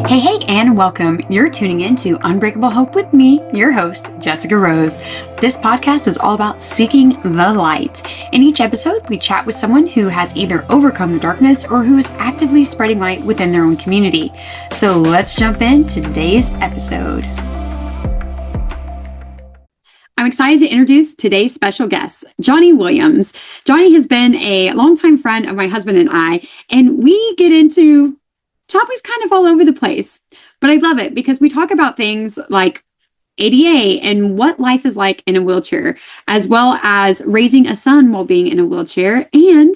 Hey, and welcome. You're tuning in to Unbreakable Hope with me, your host, Jessica Rose. This podcast is all about seeking the light. In each episode, we chat with someone who has either overcome the darkness or who is actively spreading light within their own community. So let's jump into today's episode. I'm excited to introduce today's special guest, Johnnie Williams. Johnnie has been a longtime friend of my husband and I, and we get into topics kind of all over the place, but I love it because we talk about things like ADA and what life is like in a wheelchair, as well as raising a son while being in a wheelchair. And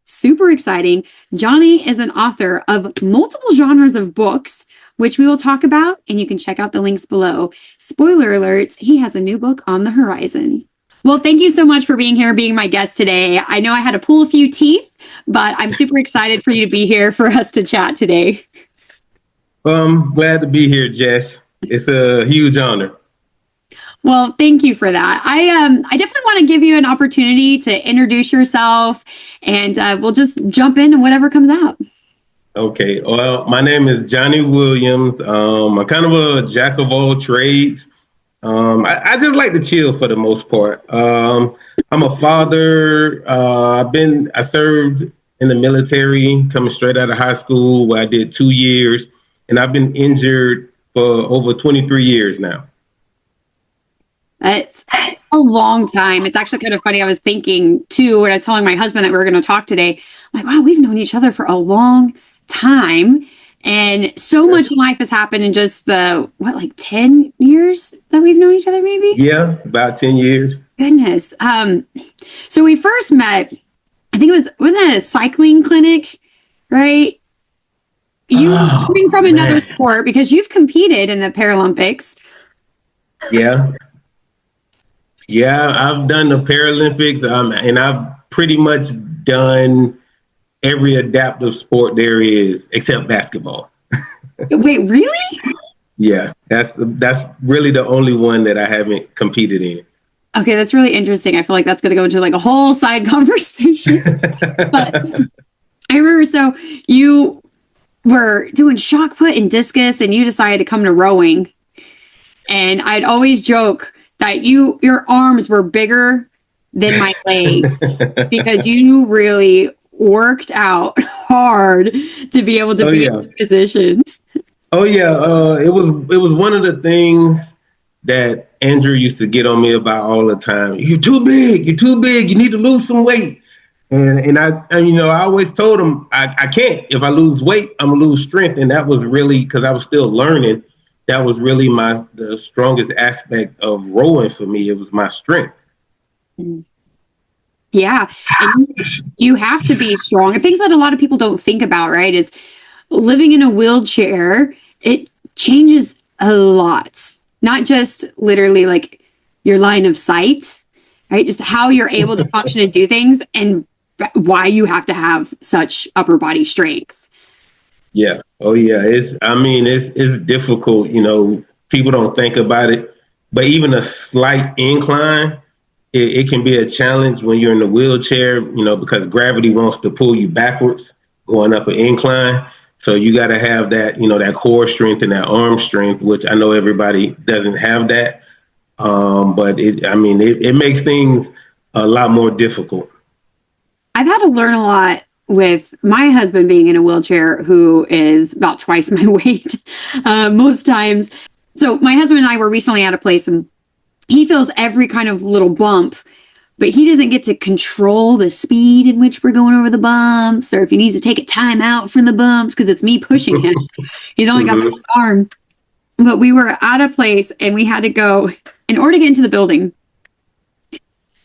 super exciting, Johnnie is an author of multiple genres of books, which we will talk about, and you can check out the links below. Spoiler alert, he has a new book on the horizon. Well, thank you so much for being here, being my guest today. I know I had to pull a few teeth, but I'm super excited for you to be here for us to chat today. Well, I'm glad to be here, Jess. It's a huge honor. Well, thank you for that. I definitely want to give you an opportunity to introduce yourself, and we'll just jump in and whatever comes out. Okay. Well, my name is Johnnie Williams. I'm kind of a jack of all trades. I just like to chill for the most part. I'm a father. I served in the military coming straight out of high school where I did 2 years, and I've been injured for over 23 years now. It's a long time. It's actually kind of funny. I was thinking too, when I was telling my husband that we were going to talk today, I'm like, wow, we've known each other for a long time. And so much life has happened in just the, 10 years that we've known each other, maybe? Yeah, about 10 years. Goodness. So we first met, I think wasn't it a cycling clinic, right? You coming from another sport because you've competed in the Paralympics. Yeah. Yeah, I've done the Paralympics, and I've pretty much done every adaptive sport there is except basketball. Wait, really? Yeah, that's really the only one that I haven't competed in. Okay, that's really interesting. I feel like that's going to go into like a whole side conversation. But I remember, so you were doing shot put and discus, and you decided to come to rowing. And I'd always joke that your arms were bigger than my legs because you really worked out hard to be able to be in this position. Oh yeah, it was one of the things that Andrew used to get on me about all the time. You're too big. You need to lose some weight. And I always told him I can't. If I lose weight, I'm gonna lose strength. And that was really because I was still learning. That was really the strongest aspect of rowing for me. It was my strength. Yeah, and you have to be strong. And things that a lot of people don't think about, right, is living in a wheelchair. It changes a lot, not just literally like your line of sight, right? Just how you're able to function and do things, and why you have to have such upper body strength. Yeah. Oh yeah. It's difficult. People don't think about it, but even a slight incline, it can be a challenge when you're in a wheelchair, because gravity wants to pull you backwards going up an incline. So you got to have that, that core strength and that arm strength, which I know everybody doesn't have that. But it makes things a lot more difficult. I've had to learn a lot with my husband being in a wheelchair, who is about twice my weight most times. So my husband and I were recently at a place, and he feels every kind of little bump, but he doesn't get to control the speed in which we're going over the bumps, or if he needs to take a time out from the bumps because it's me pushing him. He's only got the arm. But we were at a place, and we had to go, in order to get into the building,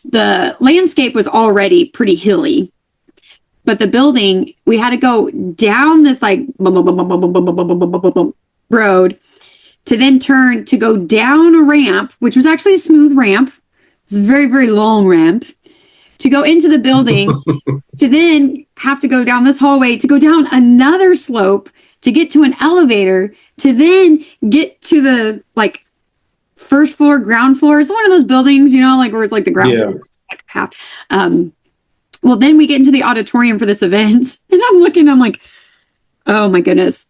the landscape was already pretty hilly. But the building, we had to go down this like road to then turn to go down a ramp, which was actually a smooth ramp. It's a very, very long ramp to go into the building, to then have to go down this hallway, to go down another slope, to get to an elevator, to then get to the like first floor, ground floor. It's one of those buildings, where it's like the ground floor, like half. Well, then we get into the auditorium for this event, and I'm like, oh my goodness,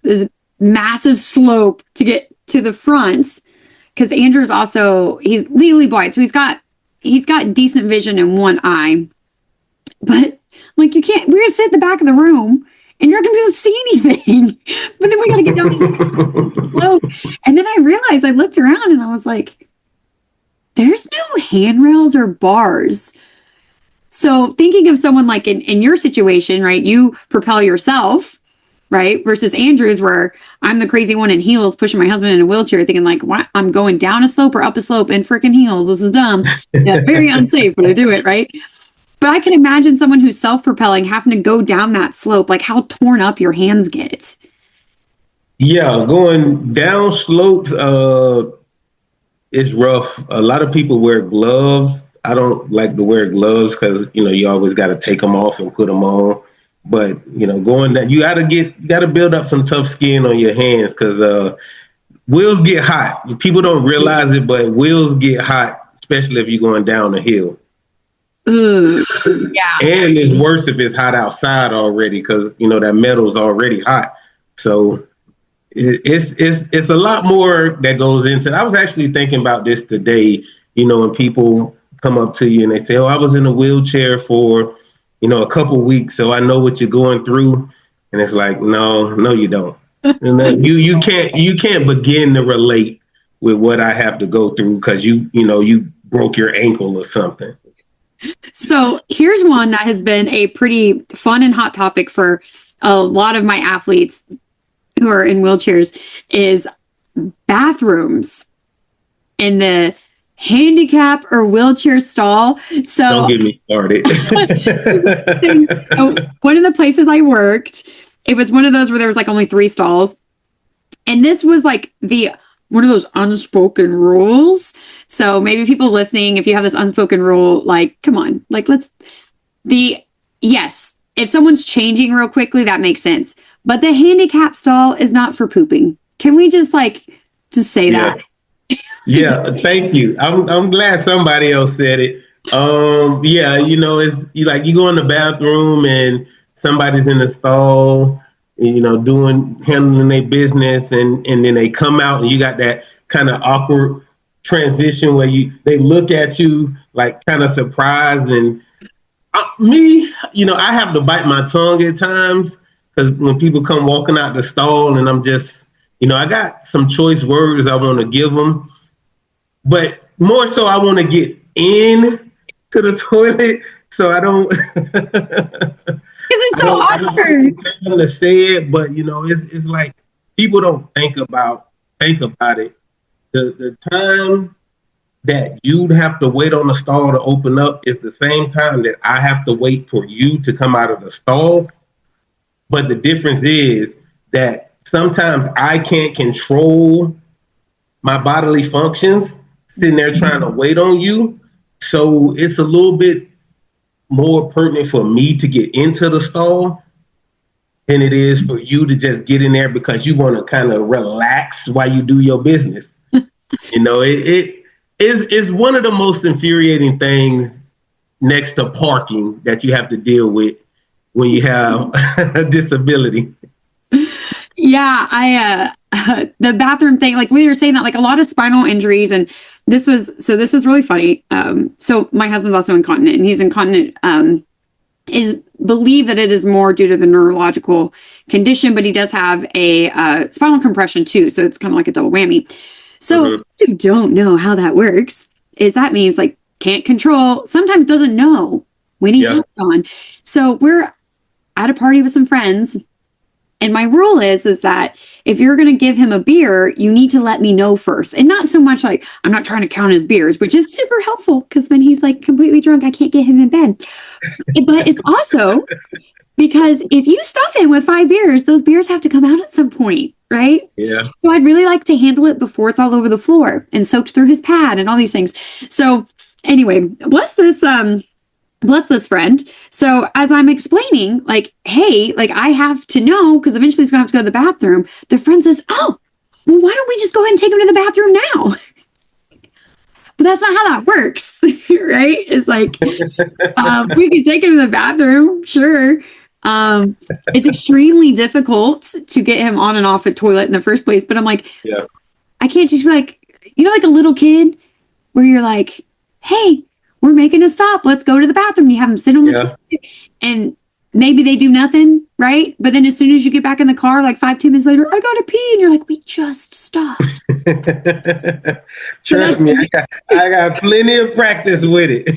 massive slope to get to the front. Because Andrew's also, he's legally blind, so he's got decent vision in one eye. But like, you can't, we're gonna sit at the back of the room and you're not gonna be able to see anything. But then we gotta get down this slope. And then I realized, I looked around and I was like, there's no handrails or bars. So thinking of someone like in your situation, right? You propel yourself, right? Versus Andrew's, where I'm the crazy one in heels pushing my husband in a wheelchair, thinking like, what? I'm going down a slope or up a slope in freaking heels. This is dumb. Yeah, very unsafe, but I do it, right? But I can imagine someone who's self-propelling having to go down that slope, like how torn up your hands get. Yeah, going down slopes is rough. A lot of people wear gloves. I don't like to wear gloves because you always got to take them off and put them on. But going down, you got to build up some tough skin on your hands because wheels get hot. People don't realize it, but wheels get hot, especially if you're going down a hill. Ooh, yeah. And it's worse if it's hot outside already because that metal's already hot. So it's a lot more that goes into it. I was actually thinking about this today. When people come up to you and they say, "Oh, I was in a wheelchair for a couple weeks, so I know what you're going through," and it's like, no, you don't. And then you can't begin to relate with what I have to go through because you broke your ankle or something. So here's one that has been a pretty fun and hot topic for a lot of my athletes who are in wheelchairs is bathrooms in the handicap or wheelchair stall. So don't get me started. So one of the places I worked, it was one of those where there was like only 3 stalls. And this was like one of those unspoken rules. So maybe people listening, if you have this unspoken rule, like, come on, like yes, if someone's changing real quickly, that makes sense. But the handicap stall is not for pooping. Can we just say that? Yeah, thank you. I'm glad somebody else said it. It's you go in the bathroom and somebody's in the stall, handling their business, and then they come out and you got that kind of awkward transition where they look at you like kind of surprised. And I have to bite my tongue at times because when people come walking out the stall and I'm just, I got some choice words I want to give them, but more so I want to get in to the toilet so I don't. Because it's so awkward. To say it, but it's like people don't think about it. The time that you'd have to wait on the stall to open up is the same time that I have to wait for you to come out of the stall. But the difference is that sometimes I can't control my bodily functions sitting there trying to wait on you. So it's a little bit more pertinent for me to get into the stall than it is for you to just get in there because you want to kind of relax while you do your business. It is one of the most infuriating things next to parking that you have to deal with when you have a disability. Yeah, the bathroom thing, like we were saying that, like a lot of spinal injuries, and this is really funny. So my husband's also incontinent, and he's incontinent, is believed that it is more due to the neurological condition, but he does have a spinal compression too, so it's kind of like a double whammy. So you don't know how that works, is that means like can't control, sometimes doesn't know when he has gone. So we're at a party with some friends, and my rule is that if you're going to give him a beer, you need to let me know first. And not so much like, I'm not trying to count his beers, which is super helpful because when he's like completely drunk, I can't get him in bed. But it's also because if you stuff him with 5 beers, those beers have to come out at some point, right? Yeah. So I'd really like to handle it before it's all over the floor and soaked through his pad and all these things. So anyway, bless this friend. So as I'm explaining, like, hey, like I have to know because eventually he's gonna have to go to the bathroom. The friend says, "Oh, well, why don't we just go ahead and take him to the bathroom now?" But that's not how that works, right? It's like we could take him to the bathroom, sure, It's extremely difficult to get him on and off a toilet in the first place. But I'm like, Yeah. I can't just be like, like a little kid where you're like, hey, we're making a stop. Let's go to the bathroom. You have them sit on the Yeah. toilet and maybe they do nothing, right? But then as soon as you get back in the car, like 5, 10 minutes later, I gotta pee. And you're like, we just stopped. Trust me, I got plenty of practice with it.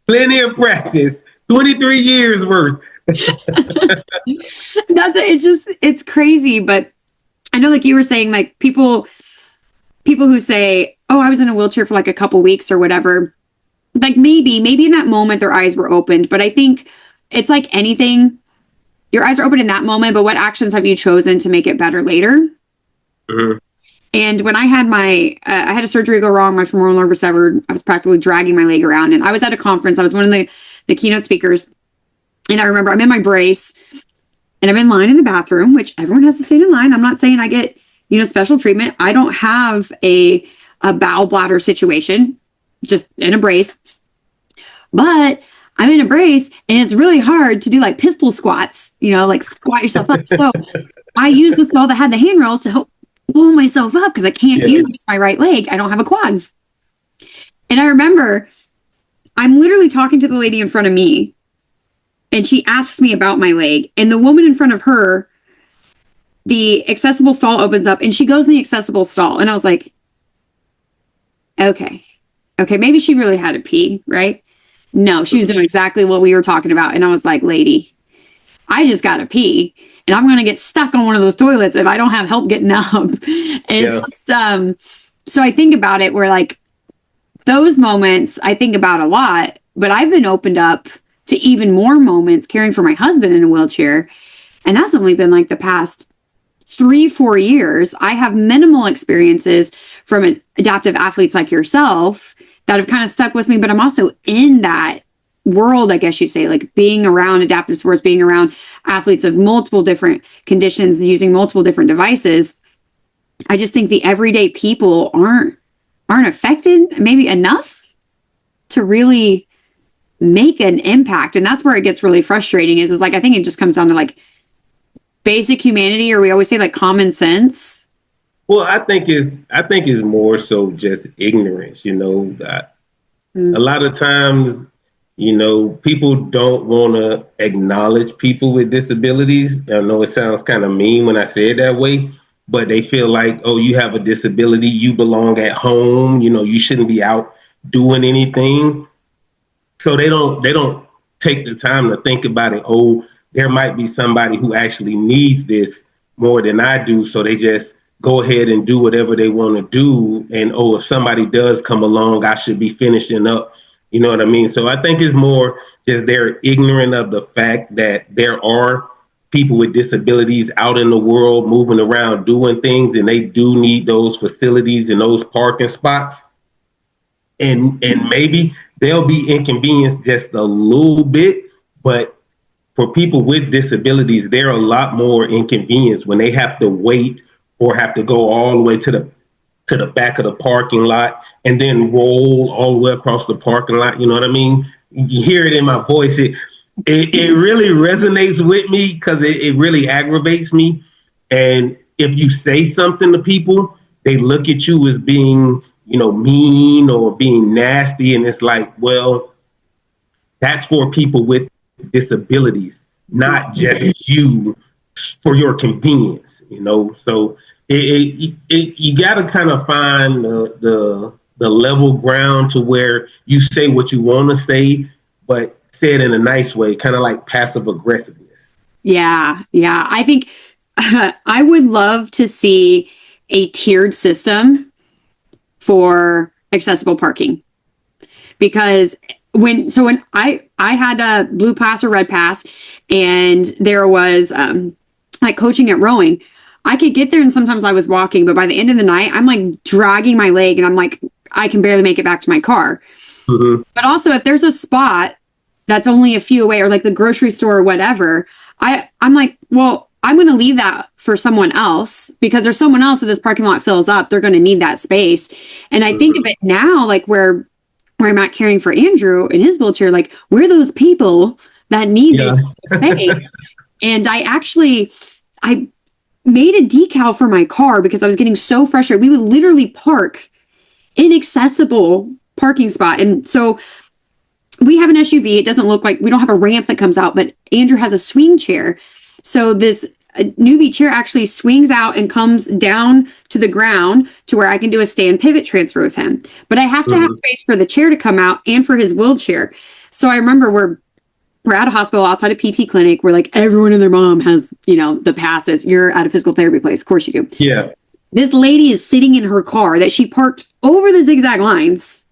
Plenty of practice. 23 years worth. It's crazy. But I know, like you were saying, like people who say, oh, I was in a wheelchair for like a couple weeks or whatever. Like maybe in that moment their eyes were opened. But I think it's like anything, your eyes are open in that moment, but what actions have you chosen to make it better later? Mm-hmm. And when I had I had a surgery go wrong, my femoral nerve was severed. I was practically dragging my leg around, and I was at a conference. I was one of the keynote speakers, and I remember I'm in my brace, and I'm in line in the bathroom, which everyone has to stand in line. I'm not saying I get special treatment. I don't have a bowel bladder situation, just in a brace, but I'm in a brace, and it's really hard to do like pistol squats, like squat yourself up. So I used the stall that had the handrails to help pull myself up because I can't use my right leg. I don't have a quad. And I remember I'm literally talking to the lady in front of me, and she asks me about my leg. And the woman in front of her, the accessible stall opens up, and she goes in the accessible stall. And I was like, okay, maybe she really had to pee, right? No, she was doing exactly what we were talking about. And I was like, lady, I just got to pee. And I'm going to get stuck on one of those toilets if I don't have help getting up. And it's just, so I think about it where like those moments I think about a lot, but I've been opened up to even more moments caring for my husband in a wheelchair. And that's only been like the past 3-4 years. I have minimal experiences from adaptive athletes like yourself that have kind of stuck with me, but I'm also in that world, I guess you say, like being around adaptive sports, being around athletes of multiple different conditions, using multiple different devices. I just think the everyday people aren't affected maybe enough to really make an impact. And that's where it gets really frustrating is like, I think it just comes down to like basic humanity, or we always say like common sense. Well, I think it's more so just ignorance, that a lot of times, people don't want to acknowledge people with disabilities. I know it sounds kind of mean when I say it that way, but they feel like, oh, you have a disability, you belong at home, you shouldn't be out doing anything. So they don't take the time to think about it. Oh, there might be somebody who actually needs this more than I do. So they just go ahead and do whatever they want to do. And, oh, if somebody does come along, I should be finishing up. You know what I mean? So I think it's more just they're ignorant of the fact that there are people with disabilities out in the world moving around doing things, and they do need those facilities and those parking spots. And maybe they'll be inconvenienced just a little bit, but for people with disabilities, they're a lot more inconvenienced when they have to wait or have to go all the way to the back of the parking lot and then roll all the way across the parking lot. You know what I mean? You hear it in my voice. It really resonates with me because it really aggravates me. And if you say something to people, they look at you as being, mean or being nasty. And it's like, well, that's for people with disabilities, not just you for your convenience, So you got to kind of find the level ground to where you say what you want to say, but say it in a nice way, kind of like passive aggressiveness. Yeah. I think I would love to see a tiered system for accessible parking, because when I had a blue pass or red pass, and there was like coaching at rowing, I could get there and sometimes I was walking, but by the end of the night, I'm like dragging my leg and I'm like, I can barely make it back to my car. Mm-hmm. But also if there's a spot that's only a few away, or like the grocery store or whatever, I'm like, well, I'm going to leave that for someone else, because there's someone else, if this parking lot fills up, they're going to need that space. And I think of it now, like where I'm at caring for Andrew in his wheelchair, like we're those people that needed Yeah. space. And I made a decal for my car because I was getting so frustrated. We would literally park inaccessible parking spot. And so we have an SUV. It doesn't look like, we don't have a ramp that comes out, but Andrew has a swing chair. So this newbie chair actually swings out and comes down to the ground to where I can do a stand pivot transfer with him. But I have to have space for the chair to come out and for his wheelchair. So I remember we're at a hospital outside a PT clinic where like everyone and their mom has, the passes. You're at a physical therapy place. Of course you do. Yeah. This lady is sitting in her car that she parked over the zigzag lines.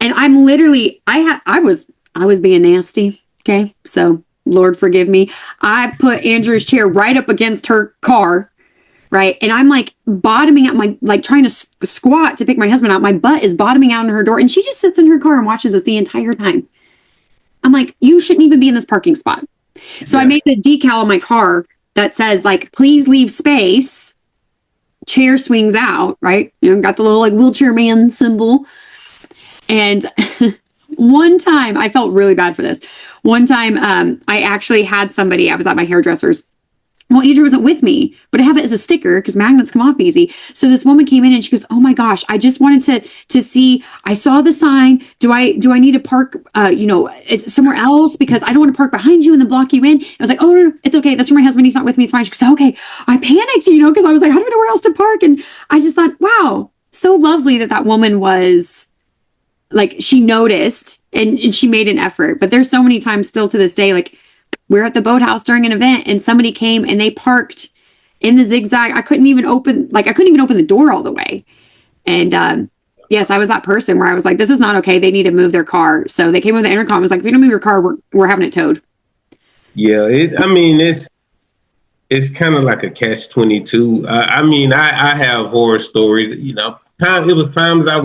And I'm literally, I was being nasty. Okay. So Lord forgive me. I put Andrew's chair right up against her car. Right. And I'm like bottoming out trying to squat to pick my husband out. My butt is bottoming out in her door. And she just sits in her car and watches us the entire time. I'm like, you shouldn't even be in this parking spot. So I made the decal on my car that says like, please leave space. Chair swings out, right? Got the little like wheelchair man symbol. And one time I felt really bad for this. One time I actually had somebody, I was at my hairdresser's. Well, Andrew wasn't with me, but I have it as a sticker because magnets come off easy. So this woman came in and she goes, "Oh my gosh, I just wanted to see, I saw the sign. Do I need to park, somewhere else? Because I don't want to park behind you and then block you in." I was like, "Oh, no, it's okay. That's for my husband. He's not with me. It's fine." She goes, "Okay." I panicked, because I was like, "How do I know where else to park?" And I just thought, wow, so lovely that woman was like, she noticed and she made an effort. But there's so many times still to this day, like, we're at the boathouse during an event and somebody came and they parked in the zigzag. I couldn't even open the door all the way. And yes, I was that person where I was like, this is not okay. They need to move their car. So they came with the intercom. I was like, if you don't move your car, we're having it towed. Yeah. It's kind of like a catch-22. I have horror stories, it was times I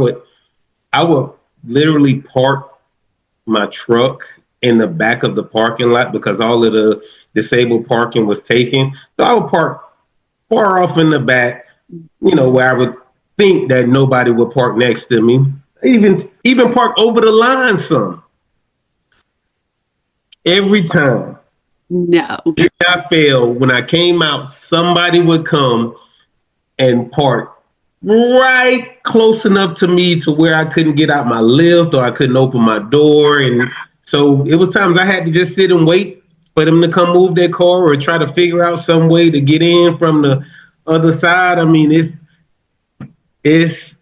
would literally park my truck in the back of the parking lot because all of the disabled parking was taken. So I would park far off in the back, where I would think that nobody would park next to me. Even park over the line some. Every time. No. If I failed, when I came out, somebody would come and park right close enough to me to where I couldn't get out my lift or I couldn't open my door. And so it was times I had to just sit and wait for them to come move their car or try to figure out some way to get in from the other side. It's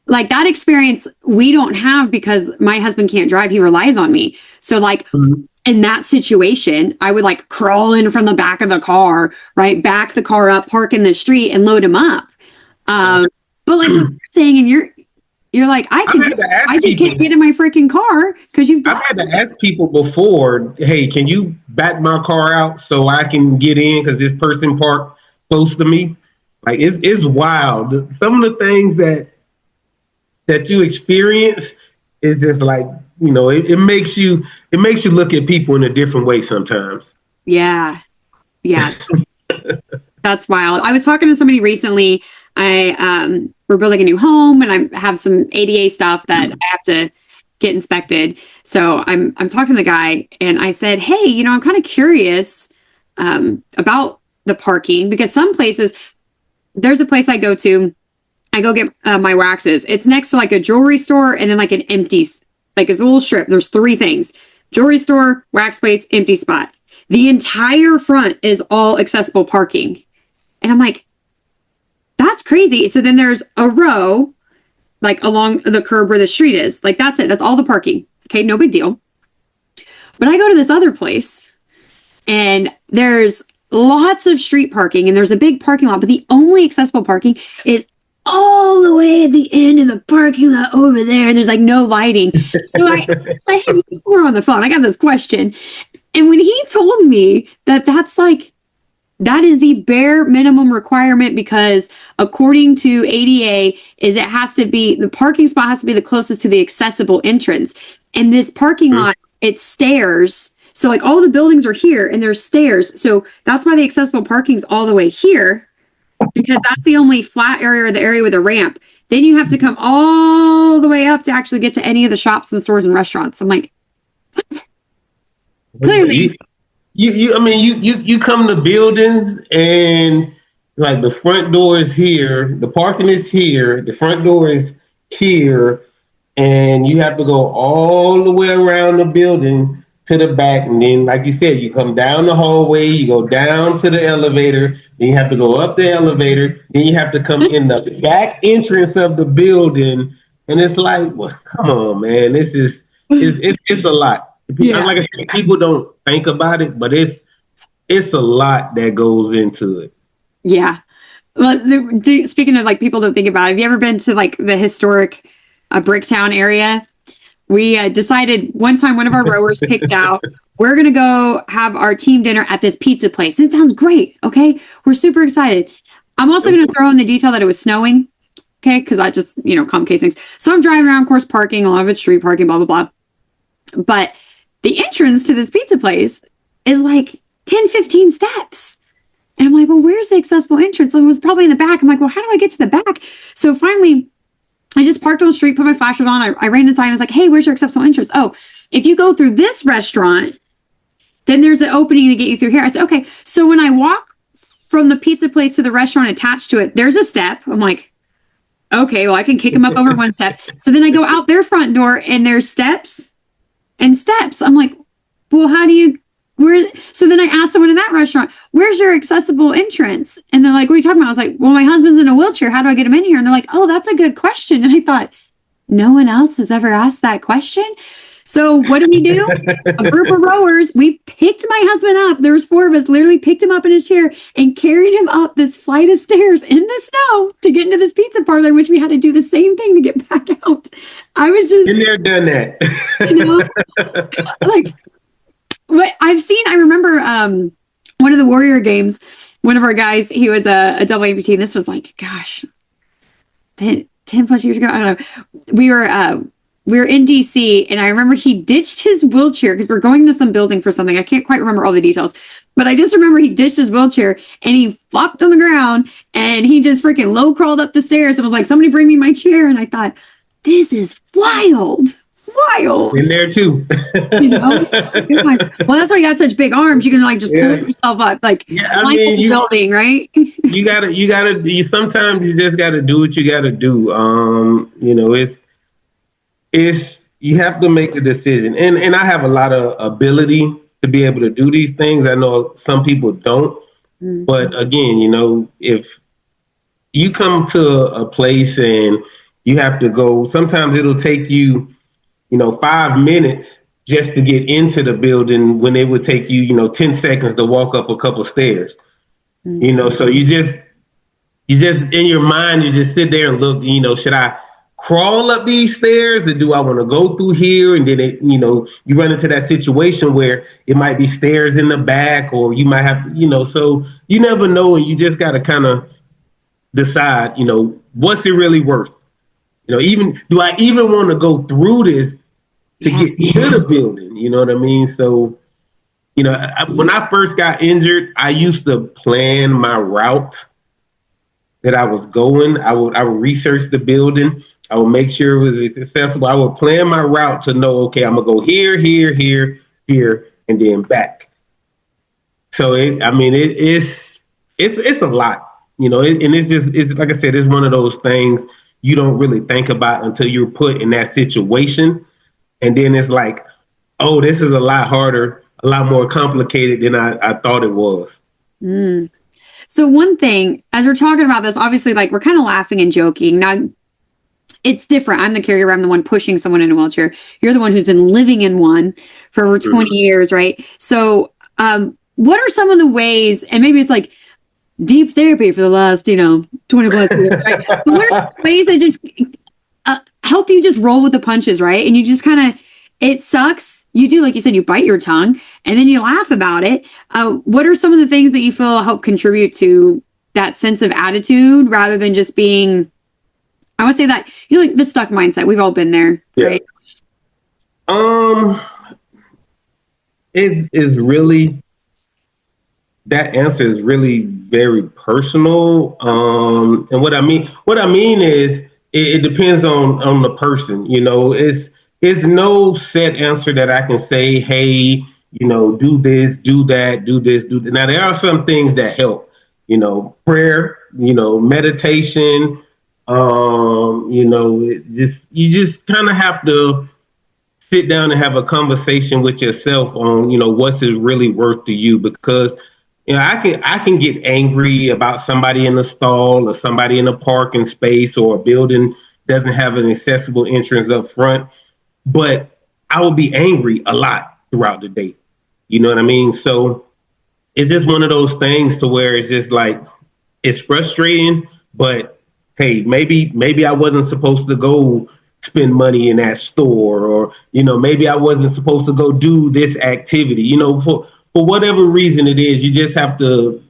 like that experience we don't have because my husband can't drive. He relies on me. So like in that situation, I would like crawl in from the back of the car, right? Back the car up, park in the street and load him up. But like what you're saying, and you're like, I just can't get in my freaking car because I've had to ask people before, hey, can you back my car out so I can get in because this person parked close to me? Like it's wild. Some of the things that you experience is just like, it makes you look at people in a different way sometimes. Yeah. That's wild. I was talking to somebody recently. We're building a new home and I have some ADA stuff that I have to get inspected. So I'm talking to the guy and I said, hey, I'm kind of curious about the parking because some places, there's a place I go to, I go get my waxes. It's next to like a jewelry store and then like an empty, like it's a little strip. There's 3 things: jewelry store, wax place, empty spot. The entire front is all accessible parking. And I'm like, that's crazy. So then there's a row like along the curb where the street is. Like that's it. That's all the parking. Okay, no big deal. But I go to this other place and there's lots of street parking and there's a big parking lot, but the only accessible parking is all the way at the end of the parking lot over there. And there's like no lighting. So I had before on the phone, I got this question. And when he told me that that is the bare minimum requirement because according to ADA the parking spot has to be the closest to the accessible entrance. And this parking lot, it's stairs. So like all the buildings are here and there's stairs. So that's why the accessible parking's all the way here because that's the only flat area or the area with a ramp. Then you have to come all the way up to actually get to any of the shops and stores and restaurants. I'm like, what? Clearly. I mean, you come to buildings and like the front door is here, the parking is here, the front door is here, and you have to go all the way around the building to the back. And then, like you said, you come down the hallway, you go down to the elevator, then you have to go up the elevator, then you have to come in the back entrance of the building. And it's like, well, come on, man, it's a lot. Yeah. Like I said, people don't think about it, but it's a lot that goes into it. Yeah. Well, speaking of like people don't think about it, have you ever been to like the historic Bricktown area? We decided one time, one of our rowers picked out, we're going to go have our team dinner at this pizza place. It sounds great. Okay. We're super excited. I'm also going to throw in the detail that it was snowing. Okay. Cause I just, complicate things. So I'm driving around, of course, parking, a lot of it's street parking, blah, blah, blah. But the entrance to this pizza place is like 10, 15 steps. And I'm like, well, where's the accessible entrance? It was probably in the back. I'm like, well, how do I get to the back? So finally, I just parked on the street, put my flashers on. I ran inside and I was like, hey, where's your accessible entrance? Oh, if you go through this restaurant, then there's an opening to get you through here. I said, okay. So when I walk from the pizza place to the restaurant attached to it, there's a step. I'm like, okay, well, I can kick them up over one step. So then I go out their front door and there's steps and steps. I'm like, well, so then I asked someone in that restaurant, where's your accessible entrance? And they're like, what are you talking about? I was like, well, my husband's in a wheelchair. How do I get him in here? And they're like, oh, that's a good question. And I thought, no one else has ever asked that question. So what did we do? A group of rowers, we picked my husband up. There was 4 of us, literally picked him up in his chair and carried him up this flight of stairs in the snow to get into this pizza parlor, which we had to do the same thing to get back out. I was just... Been there, done that. Like... What I remember one of the Warrior games, one of our guys, he was a double amputee, and this was like, gosh, 10 plus years ago. I don't know. We were in DC, and I remember he ditched his wheelchair because we're going to some building for something. I can't quite remember all the details, but I just remember he ditched his wheelchair and he flopped on the ground and he just freaking low crawled up the stairs and was like, somebody bring me my chair. And I thought, this is wild. In there too. Well, that's why you got such big arms. You can like just pull yourself up, like the building, right? Sometimes you just gotta do what you gotta do. It's you have to make a decision. And I have a lot of ability to be able to do these things. I know some people don't. Mm-hmm. But again, if you come to a place and you have to go, sometimes it'll take you 5 minutes just to get into the building when it would take you, 10 seconds to walk up a couple of stairs. Mm-hmm. So you just in your mind, you just sit there and look, should I crawl up these stairs or do I want to go through here? And then you run into that situation where it might be stairs in the back, or you might have to, so you never know. And you just got to kind of decide, what's it really worth? Do I even want to go through this to get to the building? You know what I mean? So, when I first got injured, I used to plan my route that I was going. I would research the building. I would make sure it was accessible. I would plan my route to know, okay, I'm gonna go here, here, here, here, and then back. So it's a lot, and it's like I said, it's one of those things you don't really think about until you're put in that situation. And then it's like, oh, this is a lot harder, a lot more complicated than I thought it was. Mm. So one thing, as we're talking about this, obviously, like, we're kind of laughing and joking. Now, it's different. I'm the caregiver. I'm the one pushing someone in a wheelchair. You're the one who's been living in one for over 20 years, right? So what are some of the ways, and maybe it's like deep therapy for the last, 20 plus years, right? But what are some ways that just help you just roll with the punches, right? And you just kind of, it sucks. You do, like you said, you bite your tongue and then you laugh about it. What are some of the things that you feel help contribute to that sense of attitude rather than just being, I would say that, like the stuck mindset. We've all been there, right? It is really, that answer is really very personal. And what I mean is, it depends on the person. It's no set answer that I can say, hey, do this, do that, do this, do that. Now, there are some things that help, prayer, meditation, you just kind of have to sit down and have a conversation with yourself on, what's is really worth to you, because I can get angry about somebody in the stall or somebody in a parking space or a building doesn't have an accessible entrance up front, but I will be angry a lot throughout the day. You know what I mean? So it's just one of those things to where it's just like it's frustrating, but hey, maybe I wasn't supposed to go spend money in that store, or maybe I wasn't supposed to go do this activity. For whatever reason it is, you just have to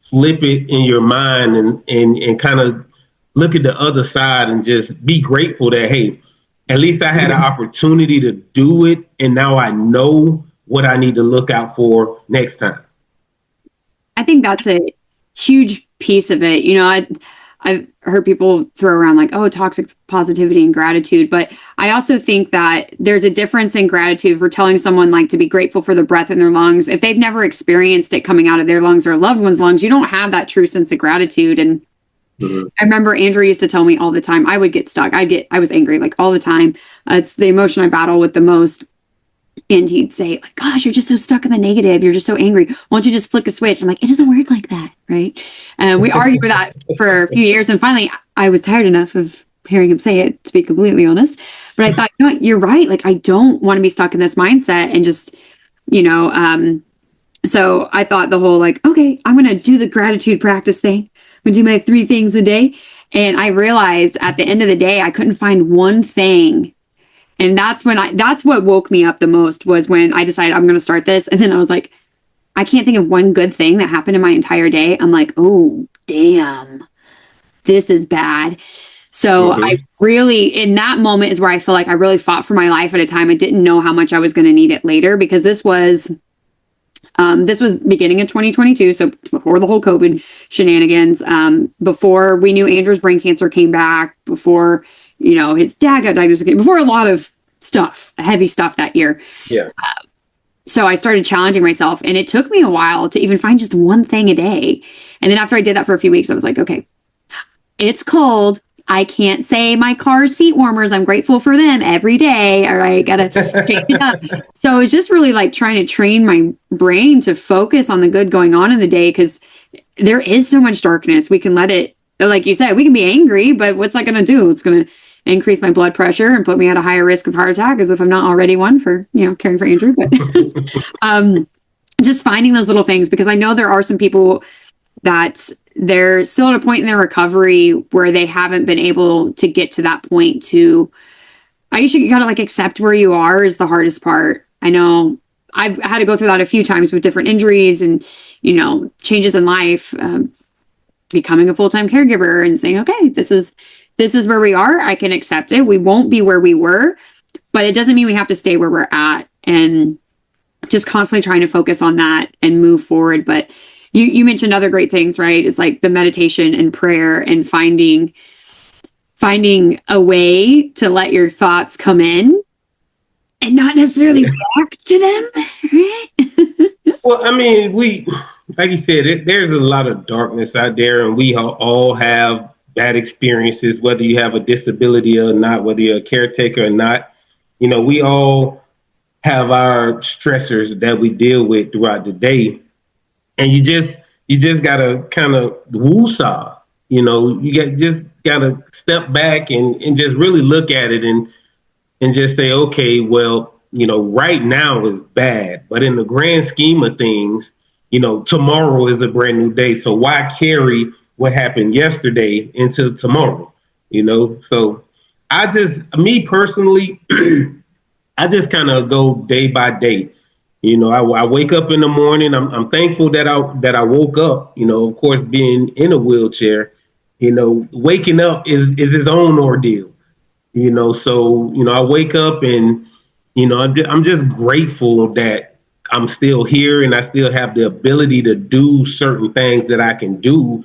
flip it in your mind and kind of look at the other side and just be grateful that, hey, at least I had an opportunity to do it, and now I know what I need to look out for next time. I think that's a huge piece of it. I've heard people throw around like, oh, toxic positivity and gratitude. But I also think that there's a difference in gratitude for telling someone like to be grateful for the breath in their lungs. If they've never experienced it coming out of their lungs or a loved one's lungs, you don't have that true sense of gratitude. And I remember Andrew used to tell me all the time, I would get stuck. I was angry like all the time. It's the emotion I battle with the most. And he'd say, like, gosh, you're just so stuck in the negative. You're just so angry. Why don't you just flick a switch? I'm like, it doesn't work like that, right? And we argued for that for a few years. And finally, I was tired enough of hearing him say it, to be completely honest. But I thought, you're right. Like, I don't want to be stuck in this mindset and just, so I thought the whole like, okay, I'm going to do the gratitude practice thing. I'm going to do my 3 things a day. And I realized at the end of the day, I couldn't find one thing. And that's what woke me up the most, was when I decided I'm going to start this. And then I was like, I can't think of one good thing that happened in my entire day. I'm like, oh, damn, this is bad. So I really, in that moment is where I feel like I really fought for my life at a time I didn't know how much I was going to need it later, because this was beginning of 2022. So before the whole COVID shenanigans, before we knew Andrew's brain cancer came back, before his dad got diagnosed, before a lot of stuff, heavy stuff that year. Yeah. So I started challenging myself, and it took me a while to even find just one thing a day. And then after I did that for a few weeks, I was like, okay, it's cold. I can't say my car's seat warmers, I'm grateful for them every day. All right, gotta shake it up. So it's just really like trying to train my brain to focus on the good going on in the day, because there is so much darkness. We can let it, like you said, we can be angry, but what's that going to do? It's going to increase my blood pressure and put me at a higher risk of heart attack, as if I'm not already one for, caring for Andrew. But just finding those little things, because I know there are some people that they're still at a point in their recovery where they haven't been able to get to that point I usually gotta like accept where you are is the hardest part. I know I've had to go through that a few times with different injuries and, changes in life, becoming a full-time caregiver and saying, okay, this is where we are. I can accept it. We won't be where we were, but it doesn't mean we have to stay where we're at, and just constantly trying to focus on that and move forward. But you mentioned other great things, right? It's like the meditation and prayer and finding a way to let your thoughts come in and not necessarily react to them, right? Well, I mean, like you said, there's a lot of darkness out there, and we all have bad experiences, whether you have a disability or not, whether you're a caretaker or not. We all have our stressors that we deal with throughout the day. And you just gotta kind of woosah, just gotta step back and just really look at it and just say, okay, well, right now is bad, but in the grand scheme of things, tomorrow is a brand new day. So why carry what happened yesterday into tomorrow? So me personally, I just kind of go day by day. I wake up in the morning. I'm thankful that I woke up. Of course, being in a wheelchair, waking up is its own ordeal. So I wake up and I'm just grateful that I'm still here and I still have the ability to do certain things that I can do.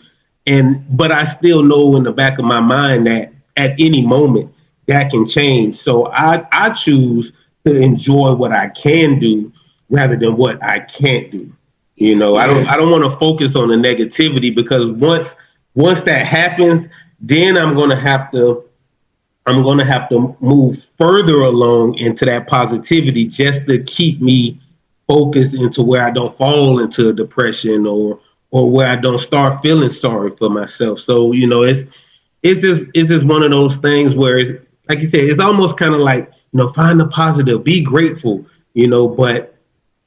But I still know in the back of my mind that at any moment that can change. So I choose to enjoy what I can do rather than what I can't do. You know, I don't want to focus on the negativity, because once that happens, then I'm going to have to move further along into that positivity, just to keep me focused into where I don't fall into a depression, or where I don't start feeling sorry for myself. So, you know, it's just one of those things where it's, like you said, it's almost kind of like, you know, find the positive, be grateful, you know, but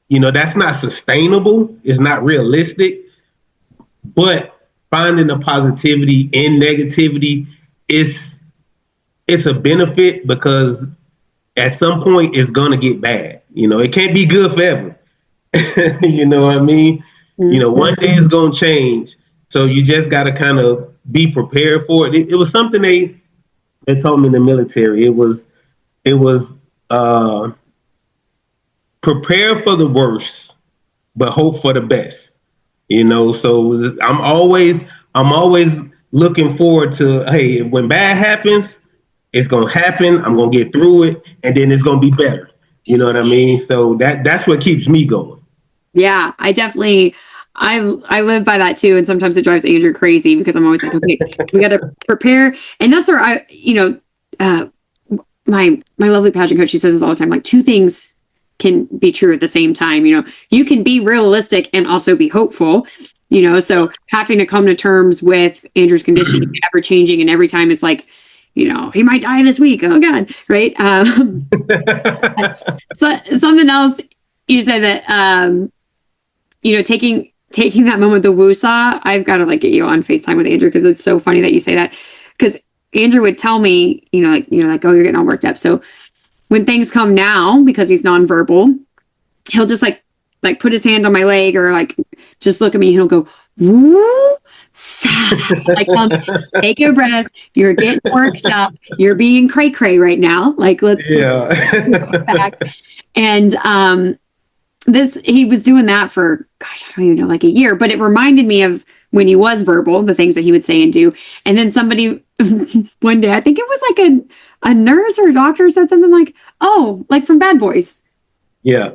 you know, that's not sustainable. It's not realistic. But finding the positivity in negativity is, it's a benefit, because at some point it's gonna get bad. You know, it can't be good forever. You know what I mean? Mm-hmm. You know, one day it's gonna change. So you just gotta kind of be prepared for it. It was something they told me in the military. It was prepare for the worst, but hope for the best. You know, so I'm always looking forward to, hey, when bad happens, it's gonna happen. I'm gonna get through it, and then it's gonna be better. You know what I mean? So that's what keeps me going. Yeah, I live by that too, and sometimes it drives Andrew crazy because I'm always like, okay, we got to prepare, and that's where my lovely pageant coach, she says this all the time, like two things can be true at the same time. You know, you can be realistic and also be hopeful. You know, so having to come to terms with Andrew's condition ever changing, and every time it's like, you know, he might die this week. Oh God, right? So something else you said that you know, taking that moment, the woosah. I've got to like get you on FaceTime with Andrew, because it's so funny that you say that. Because Andrew would tell me, like, oh, you're getting all worked up. So when things come now, because he's nonverbal, he'll just like put his hand on my leg, or like just look at me. And he'll go, woo, like, tell me, take a breath. You're getting worked up. You're being cray cray right now. Like, let's go back. And he was doing that for, gosh, I don't even know, like a year, but it reminded me of when he was verbal, the things that he would say and do. And then somebody one day, I think it was like a nurse or a doctor, said something like, oh, like from Bad Boys. Yeah.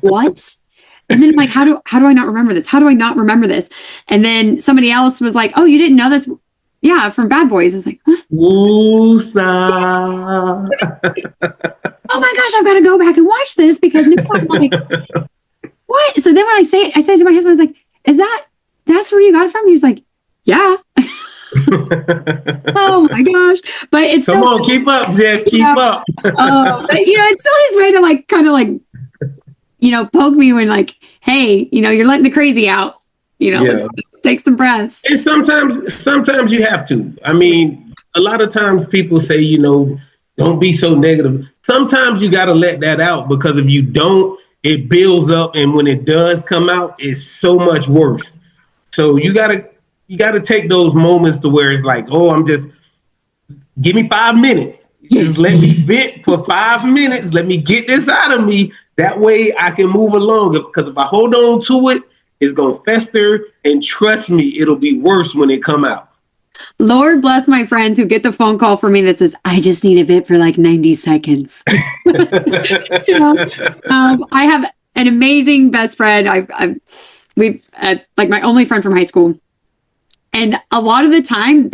What? And then I'm like, how do I not remember this? How do I not remember this? And then somebody else was like, oh, you didn't know this? Yeah, from Bad Boys. I was like, huh? Woosah. Oh my gosh, I've got to go back and watch this, because now I'm like, what? So then when I said to my husband, I was like, that's where you got it from? He was like, yeah. Oh my gosh. But it's Come on, keep up, Jess, keep up. Oh, but it's still his way to like kind of like, poke me when like, hey, you're letting the crazy out. Like, take some breaths. And sometimes you have to. I mean, a lot of times people say, don't be so negative. Sometimes you got to let that out, because if you don't, it builds up, and when it does come out, it's so much worse. So you gotta take those moments to where it's like, oh, give me 5 minutes. Just let me vent for 5 minutes. Let me get this out of me. That way I can move along. Because if I hold on to it, it's gonna fester, and trust me, it'll be worse when it come out. Lord bless my friends who get the phone call from me that says, I just need a vent for like 90 seconds. I have an amazing best friend. We've like my only friend from high school. And a lot of the time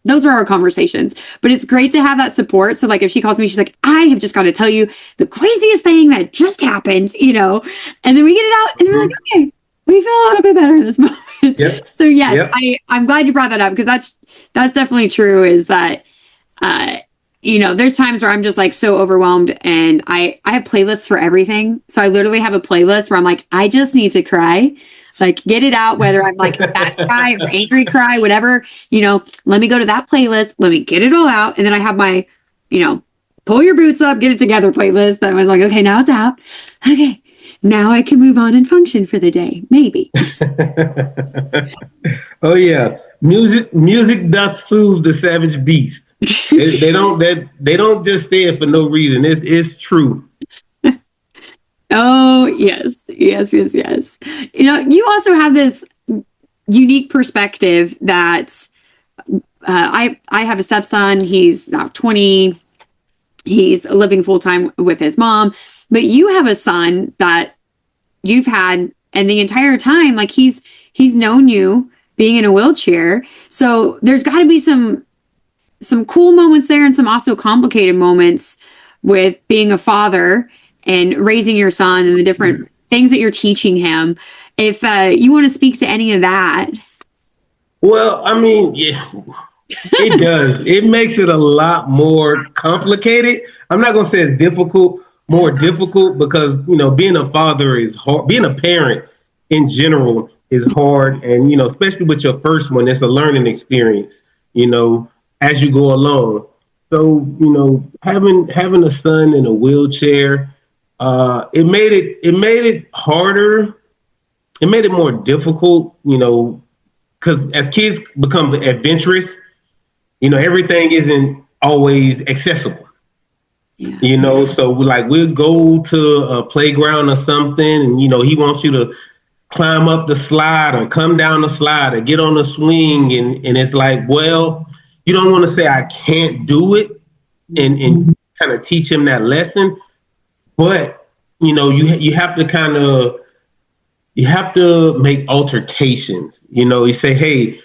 those are our conversations, but it's great to have that support. So like, if she calls me, she's like, I have just got to tell you the craziest thing that just happened, and then we get it out, and we're like, okay, we feel a little bit better in this moment. Yep. So yes, yep. I'm glad you brought that up, because that's definitely true, is that, there's times where I'm just like so overwhelmed, and I have playlists for everything. So I literally have a playlist where I'm like, I just need to cry, like get it out, whether I'm like sad cry or angry cry, whatever, let me go to that playlist. Let me get it all out. And then I have my, pull your boots up, get it together playlist. That was like, okay, now it's out. Okay. Now I can move on and function for the day, maybe. Oh yeah, music doth soothe the savage beast. they don't just say it for no reason. It's true. Oh yes. You also have this unique perspective that I have a stepson. He's now 20. He's living full time with his mom. But you have a son that you've had, and the entire time, like he's known you being in a wheelchair. So there's got to be some cool moments there and some also complicated moments with being a father and raising your son and the different things that you're teaching him. If you want to speak to any of that. Well, I mean, yeah, it does. It makes it a lot more complicated. I'm not going to say it's difficult, more difficult, because, being a father is hard. Being a parent in general is hard. And, especially with your first one, it's a learning experience, as you go along. So, having a son in a wheelchair, it made it harder. It made it more difficult, because as kids become adventurous, everything isn't always accessible. So like we'll go to a playground or something, and he wants you to climb up the slide or come down the slide or get on the swing, and it's like, well, you don't want to say I can't do it and kind of teach him that lesson, but you have to make altercations. You say, hey,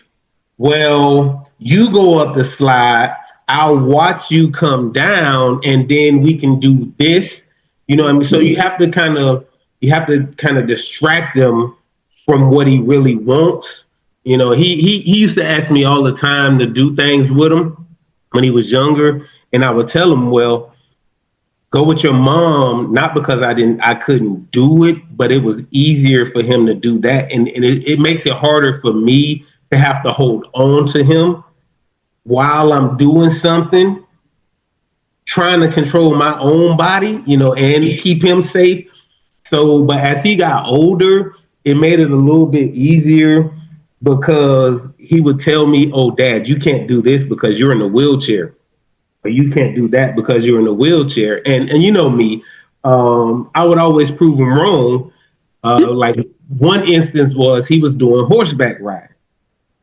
well, you go up the slide, I'll watch you come down, and then we can do this. What I mean? So you have to kind of distract them from what he really wants. He used to ask me all the time to do things with him when he was younger, and I would tell him, well, go with your mom, not because I couldn't do it, but it was easier for him to do that. And it makes it harder for me to have to hold on to him while I'm doing something, trying to control my own body, and keep him safe. So, but as he got older, it made it a little bit easier, because he would tell me, oh, Dad, you can't do this because you're in a wheelchair. Or you can't do that because you're in a wheelchair. And you know me, I would always prove him wrong. Like one instance was he was doing horseback riding.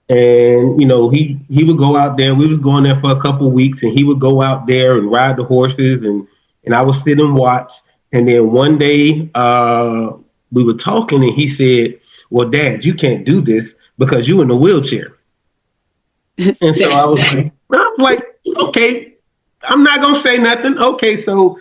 And, he would go out there. We was going there for a couple of weeks, and he would go out there and ride the horses, and I would sit and watch. And then one day we were talking, and he said, well, Dad, you can't do this because you're in a wheelchair. And so I was like, okay, I'm not going to say nothing. Okay, so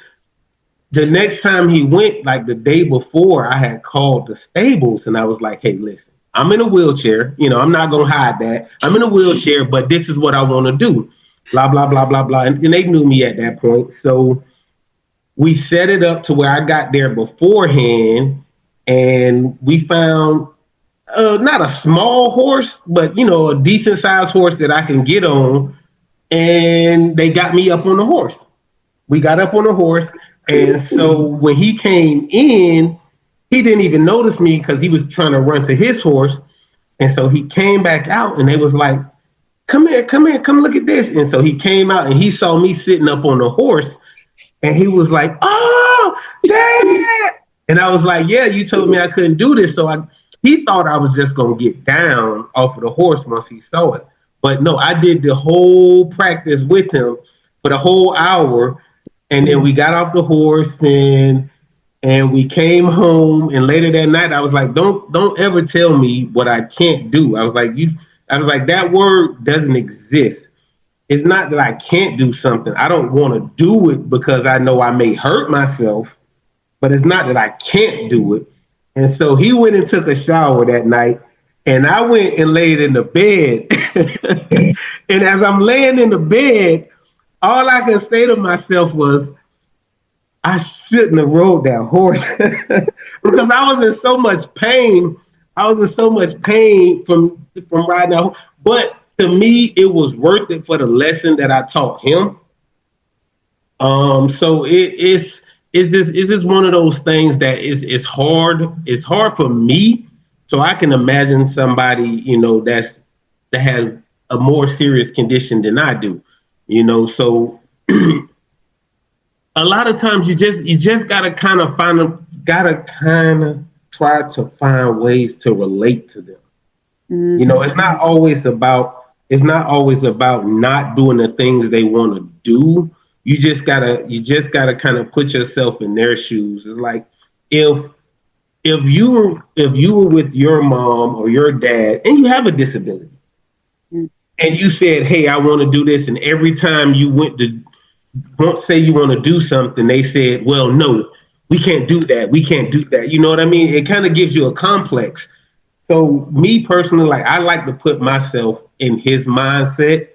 the next time he went, like the day before, I had called the stables, and I was like, hey, listen, I'm in a wheelchair. I'm not going to hide that. I'm in a wheelchair, but this is what I want to do. Blah, blah, blah, blah, blah. And they knew me at that point. So we set it up to where I got there beforehand, and we found not a small horse, but, a decent sized horse that I can get on. And they got me up on the horse. We got up on the horse. And so when he came in, he didn't even notice me because he was trying to run to his horse. And so he came back out, and they was like, come here, come look at this. And so he came out, and he saw me sitting up on the horse, and he was like, oh, Dad. And I was like, yeah, you told me I couldn't do this. So he thought I was just going to get down off of the horse once he saw it. But no, I did the whole practice with him for the whole hour. And then we got off the horse, and we came home. And later that night, I was like, don't ever tell me what I can't do. I was like, that word doesn't exist. It's not that I can't do something. I don't want to do it because I know I may hurt myself, but it's not that I can't do it. And so he went and took a shower that night, and I went and laid in the bed. And as I'm laying in the bed, all I could say to myself was, I shouldn't have rode that horse because I was in so much pain. I was in so much pain from riding that horse. But to me, it was worth it for the lesson that I taught him. So it's just one of those things that it's hard. It's hard for me. So I can imagine somebody, that has a more serious condition than I do, so a lot of times you just gotta kind of try to find ways to relate to them. Mm-hmm. It's not always about not doing the things they want to do. you just gotta kind of put yourself in their shoes. It's like if you were with your mom or your dad and you have a disability Mm. and you said, "Hey, I want to do this," and every time you won't say you want to do something, they said, "Well, no, we can't do that. We can't do that." You know what I mean? It kind of gives you a complex. So me personally, like I like to put myself in his mindset,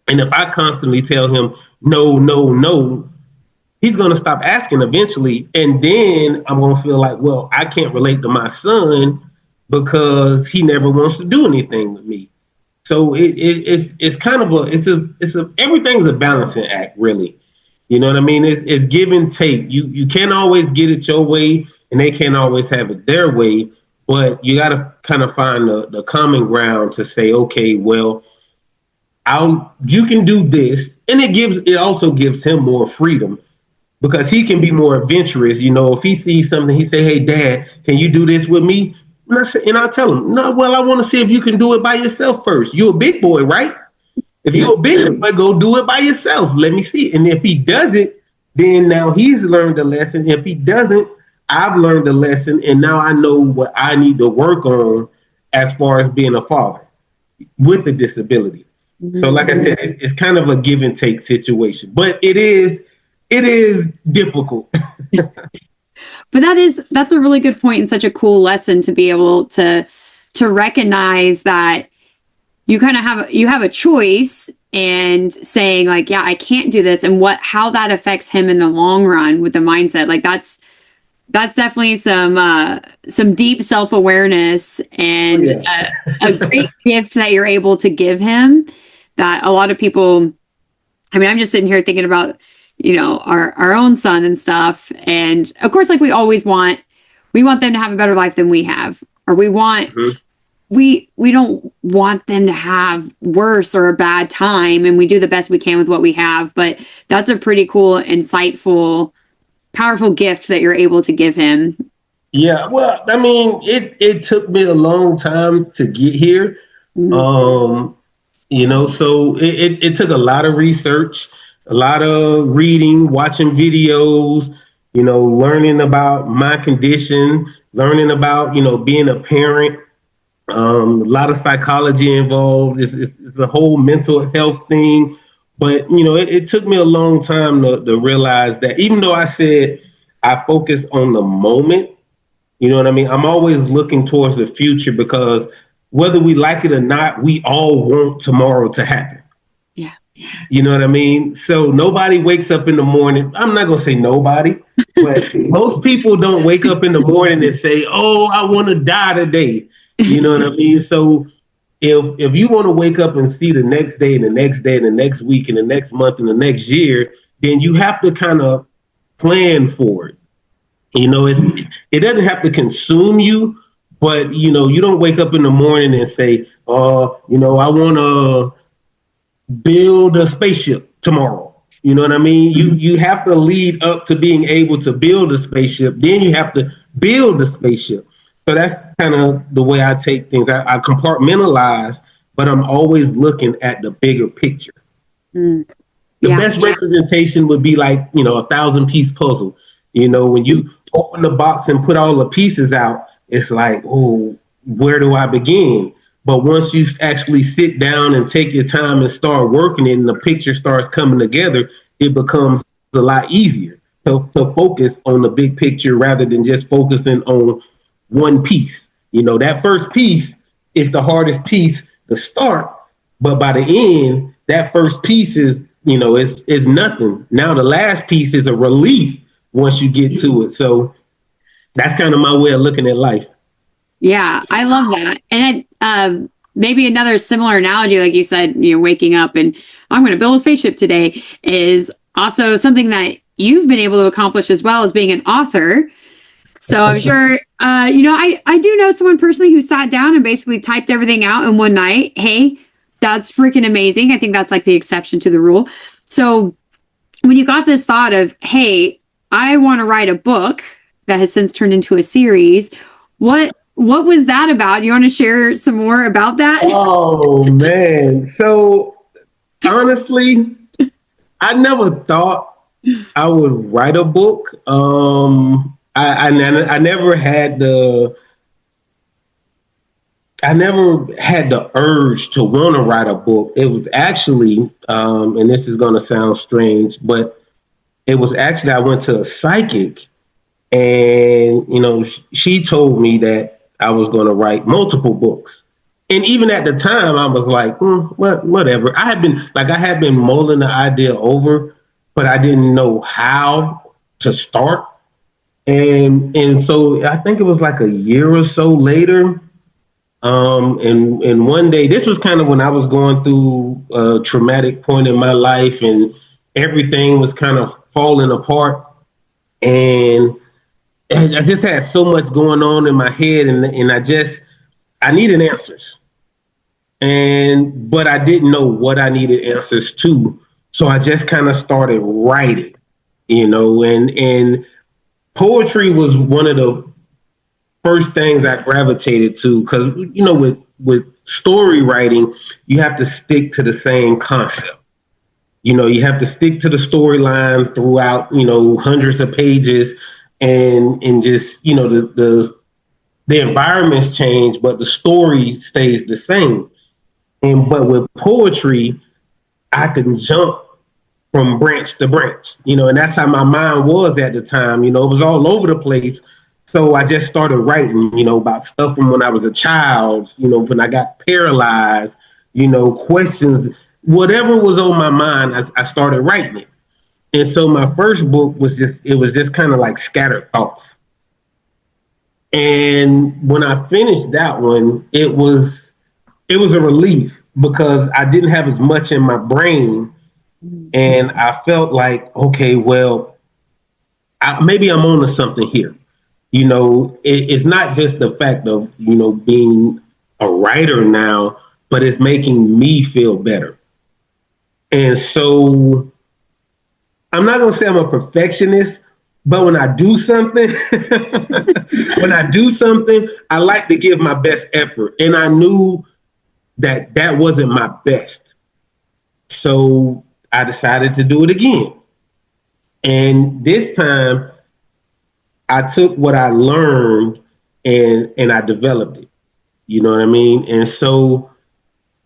and if I constantly tell him no, no, no, he's going to stop asking eventually. And then I'm going to feel like, well, I can't relate to my son because he never wants to do anything with me. So it's kind of a everything's a balancing act, really. You know what I mean? It's give and take. You can't always get it your way, and they can't always have it their way. But you got to kind of find the common ground to say, okay, well, you can do this, and it also gives him more freedom because he can be more adventurous. You know, if he sees something, he say, "Hey, Dad, can you do this with me?" And I'll tell him, "No, well, I want to see if you can do it by yourself first. You're a big boy, right? If you're a big boy, go do it by yourself. Let me see." And if he does it, then now he's learned a lesson. If he doesn't, I've learned a lesson, and now I know what I need to work on as far as being a father with the disability. So, like I said, it's kind of a give and take situation, but it is difficult. But that's a really good point and such a cool lesson to be able to recognize that you kind of have a choice and saying like, yeah, I can't do this, and how that affects him in the long run with the mindset. Like that's definitely some deep self-awareness and a great gift that you're able to give him that a lot of people, I mean, I'm just sitting here thinking about, our own son and stuff. And of course, like we want them to have a better life than we have, or we don't want them to have worse or a bad time. And we do the best we can with what we have, but that's a pretty cool, insightful, powerful gift that you're able to give him. Yeah, well, I mean, it took me a long time to get here. Mm-hmm. So it took a lot of research, a lot of reading, watching videos, learning about my condition, learning about, being a parent, a lot of psychology involved. It's a whole mental health thing. But, it took me a long time to realize that even though I said I focus on the moment, you know what I mean? I'm always looking towards the future because whether we like it or not, we all want tomorrow to happen. Yeah. You know what I mean? So nobody wakes up in the morning. I'm not going to say nobody, but most people don't wake up in the morning and say, "Oh, I want to die today." You know what I mean? So if you want to wake up and see the next day and the next day and the next week and the next month and the next year, then you have to kind of plan for it. It doesn't have to consume you, but you don't wake up in the morning and say, I want to build a spaceship tomorrow. You know what I mean? You have to lead up to being able to build a spaceship. Then you have to build the spaceship. So that's kind of the way I take things. I compartmentalize, but I'm always looking at the bigger picture. Mm. The best representation would be like, a 1,000-piece puzzle. When you open the box and put all the pieces out, it's like, oh, where do I begin? But once you actually sit down and take your time and start working it and the picture starts coming together, it becomes a lot easier to focus on the big picture rather than just focusing on one piece. That first piece is the hardest piece to start, but by the end, that first piece is nothing. Now the last piece is a relief once you get to it. So that's kind of my way of looking at life. Yeah, I love that. And maybe another similar analogy, like you said, waking up and I'm going to build a spaceship today is also something that you've been able to accomplish as well as being an author. So I'm sure, I do know someone personally who sat down and basically typed everything out in one night. Hey, that's freaking amazing. I think that's like the exception to the rule. So when you got this thought of, hey, I want to write a book that has since turned into a series, what was that about? Do you want to share some more about that? Oh, man. So honestly, I never thought I would write a book. I never had the urge to want to write a book. It was actually, and this is going to sound strange, but it was actually, I went to a psychic, and she told me that I was going to write multiple books. And even at the time, I was like, whatever. I had been mulling the idea over, but I didn't know how to start. And so I think it was like a year or so later. And one day, this was kind of when I was going through a traumatic point in my life, and everything was kind of falling apart. And I just had so much going on in my head, and I needed answers, but I didn't know what I needed answers to. So I just kind of started writing, and poetry was one of the first things I gravitated to, because with story writing, you have to stick to the same concept. You have to stick to the storyline throughout, hundreds of pages, and just, the environments change, but the story stays the same. But with poetry, I can jump from branch to branch, and that's how my mind was at the time. It was all over the place. So I just started writing, about stuff from when I was a child, when I got paralyzed, questions, whatever was on my mind, I started writing it. And so my first book was just kind of like scattered thoughts. And when I finished that one, it was a relief, because I didn't have as much in my brain, and I felt like, okay, well, maybe I'm on to something here. It's not just the fact of being a writer now, but it's making me feel better. And so I'm not gonna say I'm a perfectionist, but when I do something, I like to give my best effort. And I knew that wasn't my best. So I decided to do it again. And this time I took what I learned, and I developed it. You know what I mean? And so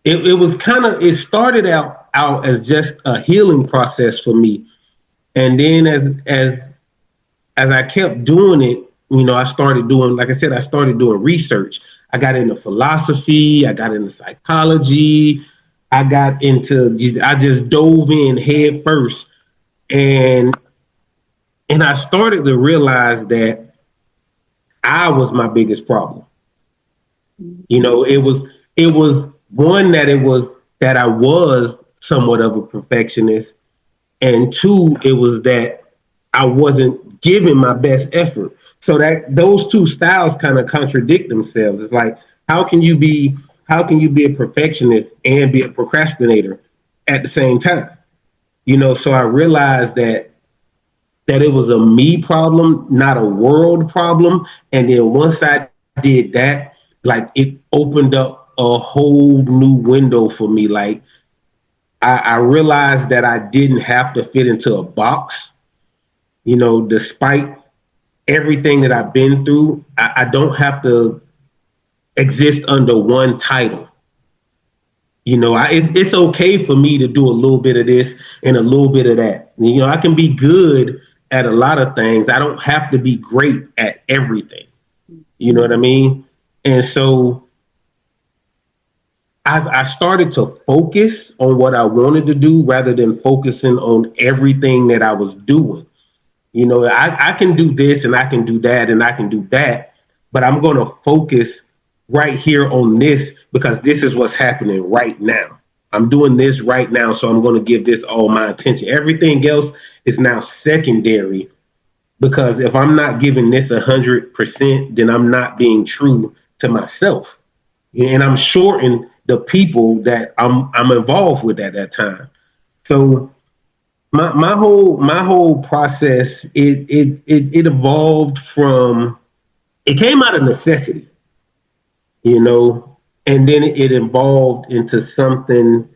it was it started out as just a healing process for me. And then as I kept doing it, I started doing, like I said, I started doing research. I got into philosophy, I got into psychology, I just dove in head first. And I started to realize that I was my biggest problem. It was one, that I was somewhat of a perfectionist, and two, it was that I wasn't giving my best effort. So that those two styles kind of contradict themselves. It's like, how can you be a perfectionist and be a procrastinator at the same time? So I realized that it was a me problem, not a world problem. And then once I did that, like, it opened up a whole new window for me. Like, I realized that I didn't have to fit into a box. Despite everything that I've been through, I don't have to exist under one title. It's okay for me to do a little bit of this and a little bit of that. I can be good at a lot of things. I don't have to be great at everything. You know what I mean? And so I started to focus on what I wanted to do rather than focusing on everything that I was doing. I can do this and I can do that and I can do that, but I'm going to focus right here on this, because this is what's happening right now. I'm doing this right now, so I'm going to give this all my attention. Everything else is now secondary, because if I'm not giving this 100%, then I'm not being true to myself, and I'm shorting the people that I'm involved with at that time. So my whole process, it evolved from, it came out of necessity, and then it evolved into something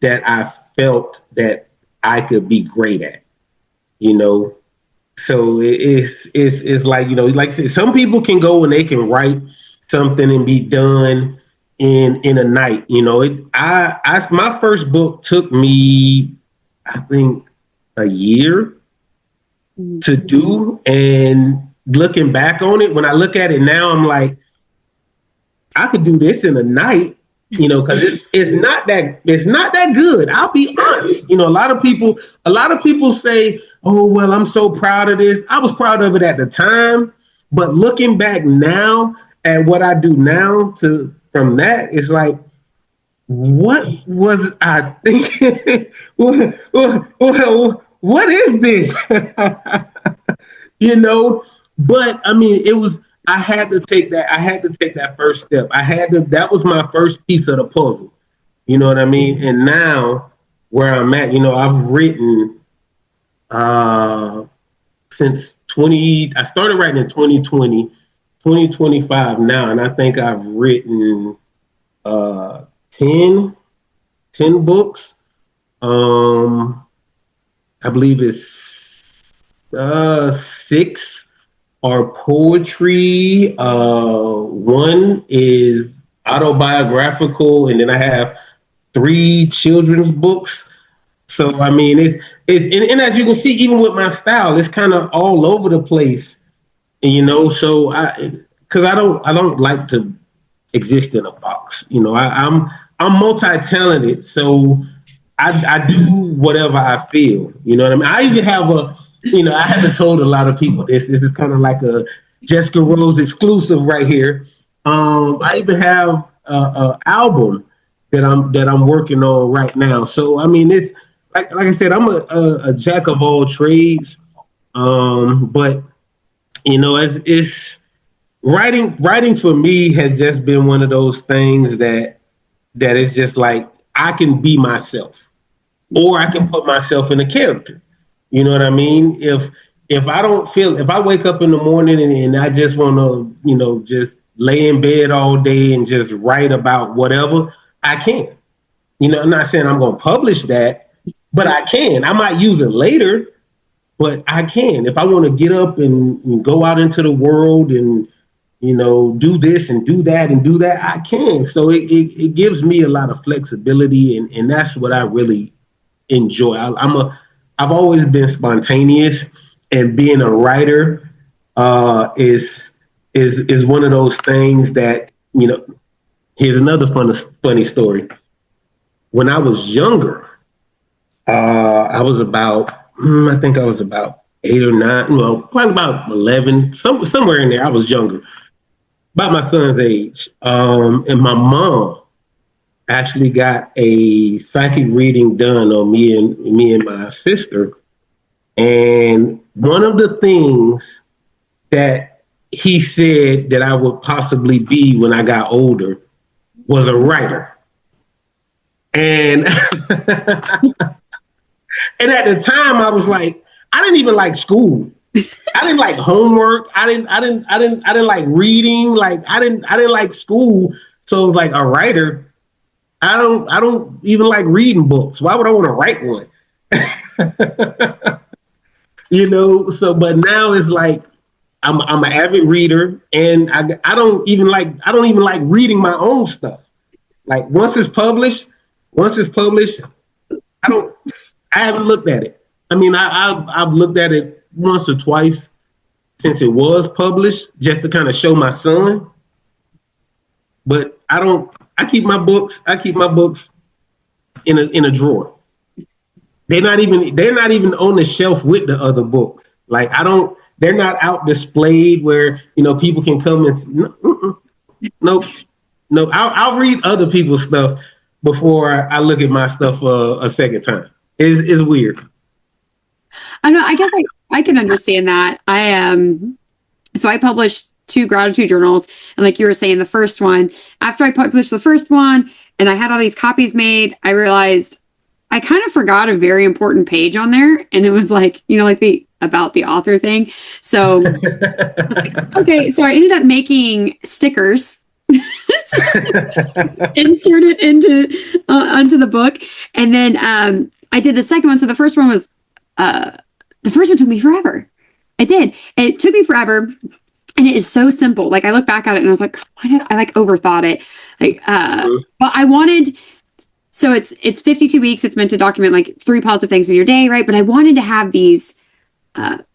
that I felt that I could be great at, you know. So it's like, you know, like I said, some people can go and they can write something and be done in a night. You know, I my first book took me, I think, a year to do. And looking back on it, when I look at it now, I'm like, I could do this in a night, you know, because it's not that good. I'll be honest. You know, a lot of people say, "Oh, well, I'm so proud of this." I was proud of it at the time, but looking back now at what I do now, to from that, it's like, what was I thinking? What is this? You know, but I mean, it was, I had to take that first step. That was my first piece of the puzzle. You know what I mean? And now where I'm at, you know, I've written since I started writing in 2020, 2025 now, and I think I've written uh 10, 10 books. I believe it's six are poetry. One is autobiographical, and then I have three children's books. So I mean, and as you can see, even with my style, it's kind of all over the place. And, you know, so because I don't like to exist in a box. You know, I'm multi-talented, so I do whatever I feel. You know what I mean? I even have I haven't told a lot of people this. This is kind of like a Jessica Rose exclusive right here. I even have a album that I'm working on right now. So I mean, it's like I said, I'm a jack of all trades. But you know, it's writing for me has just been one of those things that is just like, I can be myself, or I can put myself in a character. You know what I mean? If I wake up in the morning and I just want to, you know, just lay in bed all day and just write about whatever, I can. You know, I'm not saying I'm going to publish that, but I can. I might use it later, but I can. If I want to get up and go out into the world and, you know, do this and do that and do that, I can. So it gives me a lot of flexibility, and that's what I really enjoy. I've always been spontaneous, and being a writer is one of those things that, you know. Here's another funny story. When I was younger, I was about, I think I was about 8 or 9, well, probably about 11, somewhere in there. I was younger, about my son's age. And my mom actually got a psychic reading done on me and my sister. And one of the things that he said that I would possibly be when I got older was a writer. And and at the time I was like, I didn't even like school. I didn't like homework. I didn't like reading. Like I didn't like school. So it was like, a writer. I don't even like reading books. Why would I want to write one? You know, so but now it's like I'm an avid reader, and I don't even like reading my own stuff. Like once it's published, I don't I haven't looked at it. I mean, I've looked at it once or twice since it was published, just to kind of show my son. But I keep my books in a drawer. They're not even on the shelf with the other books. Like they're not out displayed where, you know, people can come and no. I'll read other people's stuff before I look at my stuff a second time. It's weird. I know. I guess I can understand that. So I published 2 gratitude journals, and like you were saying, the first one, after I published the first one and I had all these copies made, I realized I kind of forgot a very important page on there, and it was like, you know, like the about the author thing. So I was like, okay, so I ended up making stickers. Insert it into onto the book, and then I did the second one. So the first one was, the first one took me forever. It did. It took me forever. And it is so simple. Like I look back at it and I was like, why did I like overthought it? Like, but I wanted, so it's 52 weeks. It's meant to document like 3 positive things in your day, right? But I wanted to have these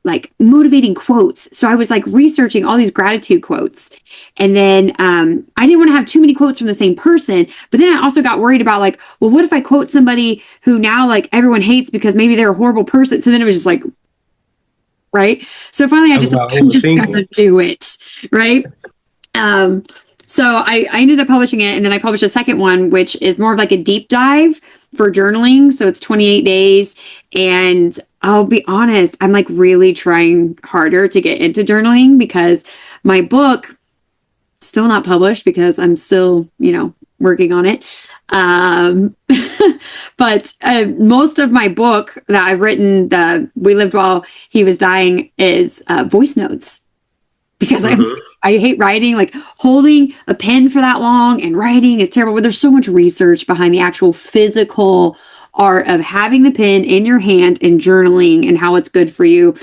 like motivating quotes. So I was like researching all these gratitude quotes. And then I didn't want to have too many quotes from the same person. But then I also got worried about like, well, what if I quote somebody who now like everyone hates because maybe they're a horrible person? So then it was just like, right. So finally I'm just gonna do it. Right. So I ended up publishing it, and then I published a second one, which is more of like a deep dive for journaling. So it's 28 days. And I'll be honest, I'm like really trying harder to get into journaling because my book still not published because I'm still, working on it. But most of my book that I've written, the We Lived While He Was Dying, is voice notes because I hate writing, like holding a pen for that long and writing is terrible. But there's so much research behind the actual physical art of having the pen in your hand and journaling and how it's good for you.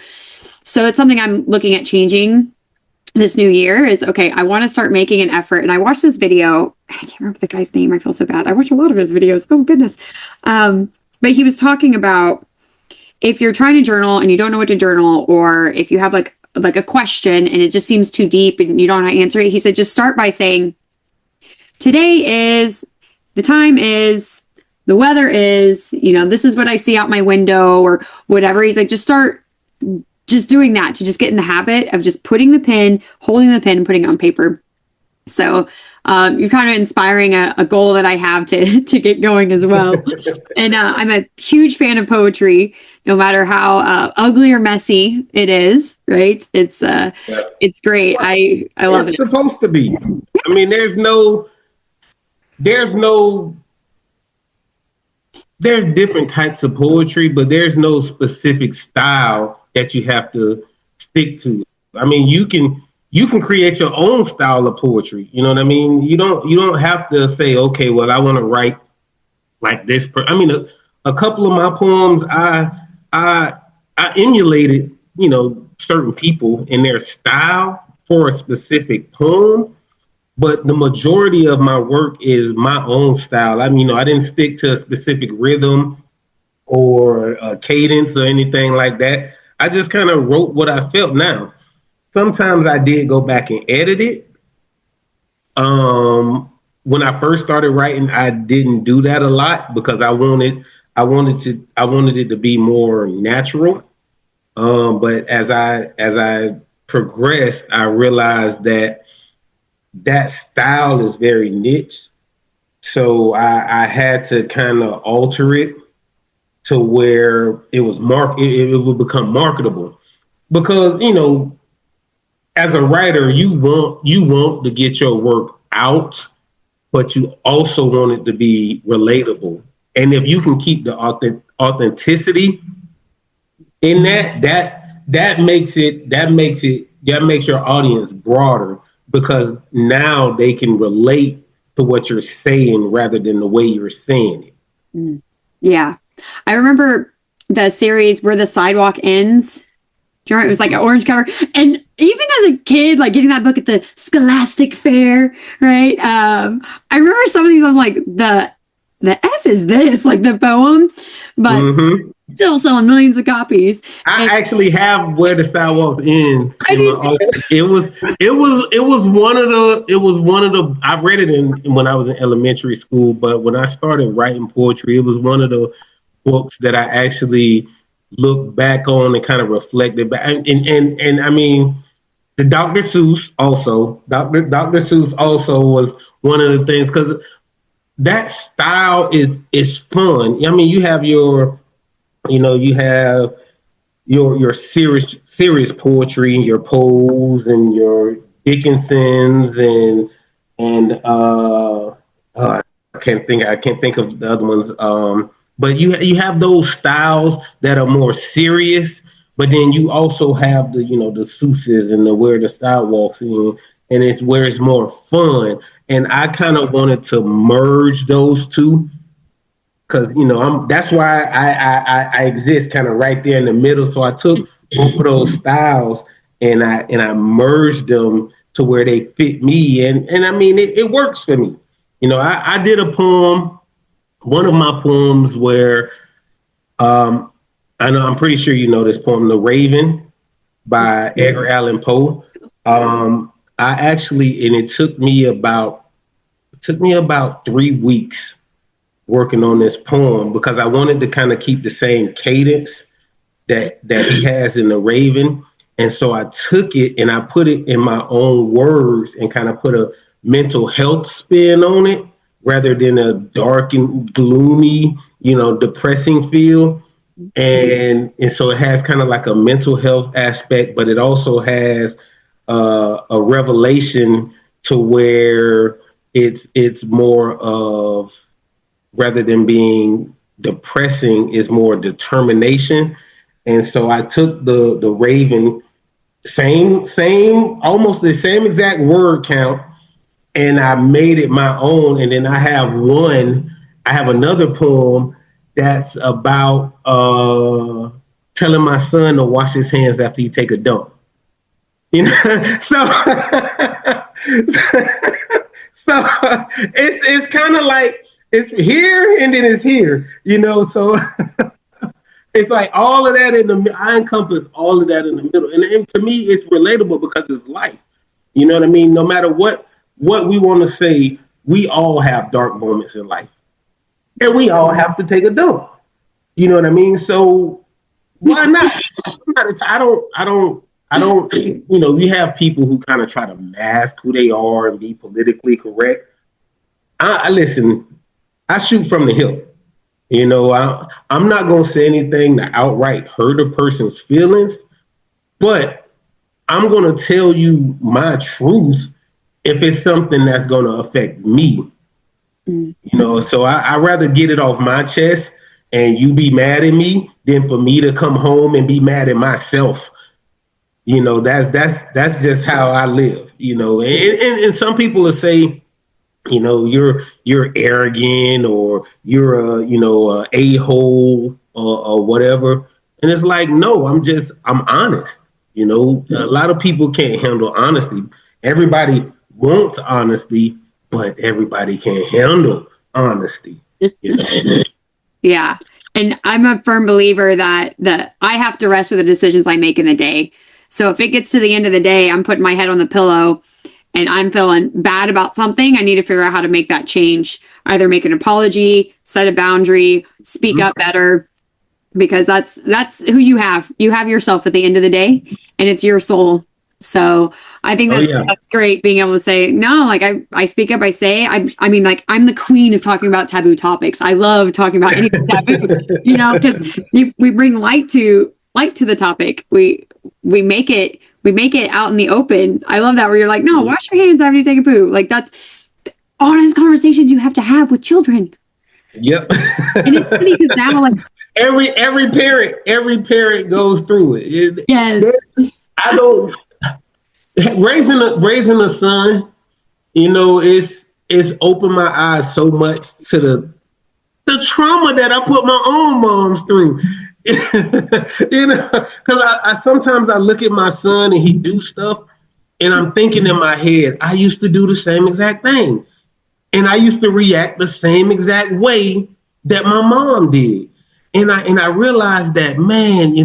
So it's something I'm looking at changing this new year is, okay, I want to start making an effort. And I watched this video. I can't remember the guy's name. I feel so bad. I watch a lot of his videos. Oh, goodness. But he was talking about if you're trying to journal and you don't know what to journal, or if you have like a question and it just seems too deep and you don't know how to answer it, he said, just start by saying, today is, the time is, the weather is, this is what I see out my window or whatever. He's like, just start just doing that, to just get in the habit of just putting the pen, holding the pen, and putting it on paper. So you're kind of inspiring a goal that I have to get going as well. And I'm a huge fan of poetry, no matter how ugly or messy it is, right? It's great. I love it. It's supposed to be. I mean, there's different types of poetry, but there's no specific style that you have to stick to. I mean, you can create your own style of poetry. You know what I mean? You don't have to say, okay, well, I want to write like this. I mean, a couple of my poems, I emulated, certain people in their style for a specific poem. But the majority of my work is my own style. I mean, I didn't stick to a specific rhythm or a cadence or anything like that. I just kind of wrote what I felt. Now, sometimes I did go back and edit it. When I first started writing, I didn't do that a lot because I wanted it to be more natural. But as I progressed, I realized that style is very niche. So I had to kind of alter it to where it would become marketable. Because, as a writer, you want to get your work out, but you also want it to be relatable. And if you can keep the authenticity in that makes your audience broader, because now they can relate to what you're saying rather than the way you're saying it. Yeah. I remember the series Where the Sidewalk Ends. Do you remember? It was like an orange cover. And even as a kid, like getting that book at the Scholastic Fair, right? I remember some of these, I'm like, the F is this, like the poem, but still selling millions of copies. I actually have Where the Sidewalks End. It was one of the I read it when I was in elementary school, but when I started writing poetry, it was one of the books that I actually looked back on and kind of reflected back. And I mean, the Dr. Seuss also was one of the things, because that style is fun. I mean, you have your serious poetry, your Poes and your Dickinsons and I can't think of the other ones. But you have those styles that are more serious, but then you also have the Seuss's and the Where the Sidewalks In, and it's where it's more fun. And I kind of wanted to merge those two because that's why I exist kind of right there in the middle. So I took both of those styles and I merged them to where they fit me, and I mean it works for me. I did a poem, one of my poems where um, I'm pretty sure you know this poem, "The Raven" by Edgar Allan Poe. I actually, and it took me about 3 weeks working on this poem because I wanted to kind of keep the same cadence that he has in The Raven. And so I took it and I put it in my own words and kind of put a mental health spin on it rather than a dark and gloomy, depressing feel. And so it has kind of like a mental health aspect, but it also has a revelation to where it's more of, rather than being depressing, is more determination. And so I took the Raven, same almost the same exact word count, and I made it my own. And then I have another poem that's about telling my son to wash his hands after he take a dump. So so it's kind of like it's here and then it's here. So it's like all of that in the. I encompass all of that in the middle, and to me, it's relatable because it's life. You know what I mean? No matter what we want to say, we all have dark moments in life, and we all have to take a dump. You know what I mean? So why not? I don't. You have people who kind of try to mask who they are and be politically correct. I listen. I shoot from the hip. I'm not going to say anything to outright hurt a person's feelings, but I'm going to tell you my truth if it's something that's going to affect me. So I rather get it off my chest and you be mad at me than for me to come home and be mad at myself. That's just how I live. And some people will say, you're arrogant or you're a a-hole or whatever, and it's like, no, I'm honest. A lot of people can't handle honesty. Everybody wants honesty, but everybody can't handle honesty. Yeah. And I'm a firm believer that I have to rest with the decisions I make in the day. So if it gets to the end of the day, I'm putting my head on the pillow and I'm feeling bad about something, I need to figure out how to make that change. Either make an apology, set a boundary, speak up better, because that's who you have. You have yourself at the end of the day, and it's your soul. So I think that's great, being able to say, no, like I speak up, I say, I mean, like, I'm the queen of talking about taboo topics. I love talking about anything taboo, because we bring light to the topic. We make it out in the open. I love that, where you're like, no, wash your hands after you take a poo. Like, that's honest conversations you have to have with children. Yep. And it's funny because now, like, every parent goes through it. Yes. I don't raising a son, it's opened my eyes so much to the trauma that I put my own moms through. Because I sometimes I look at my son and he do stuff, and I'm thinking in my head, I used to do the same exact thing, and I used to react the same exact way that my mom did, and I realized that, man,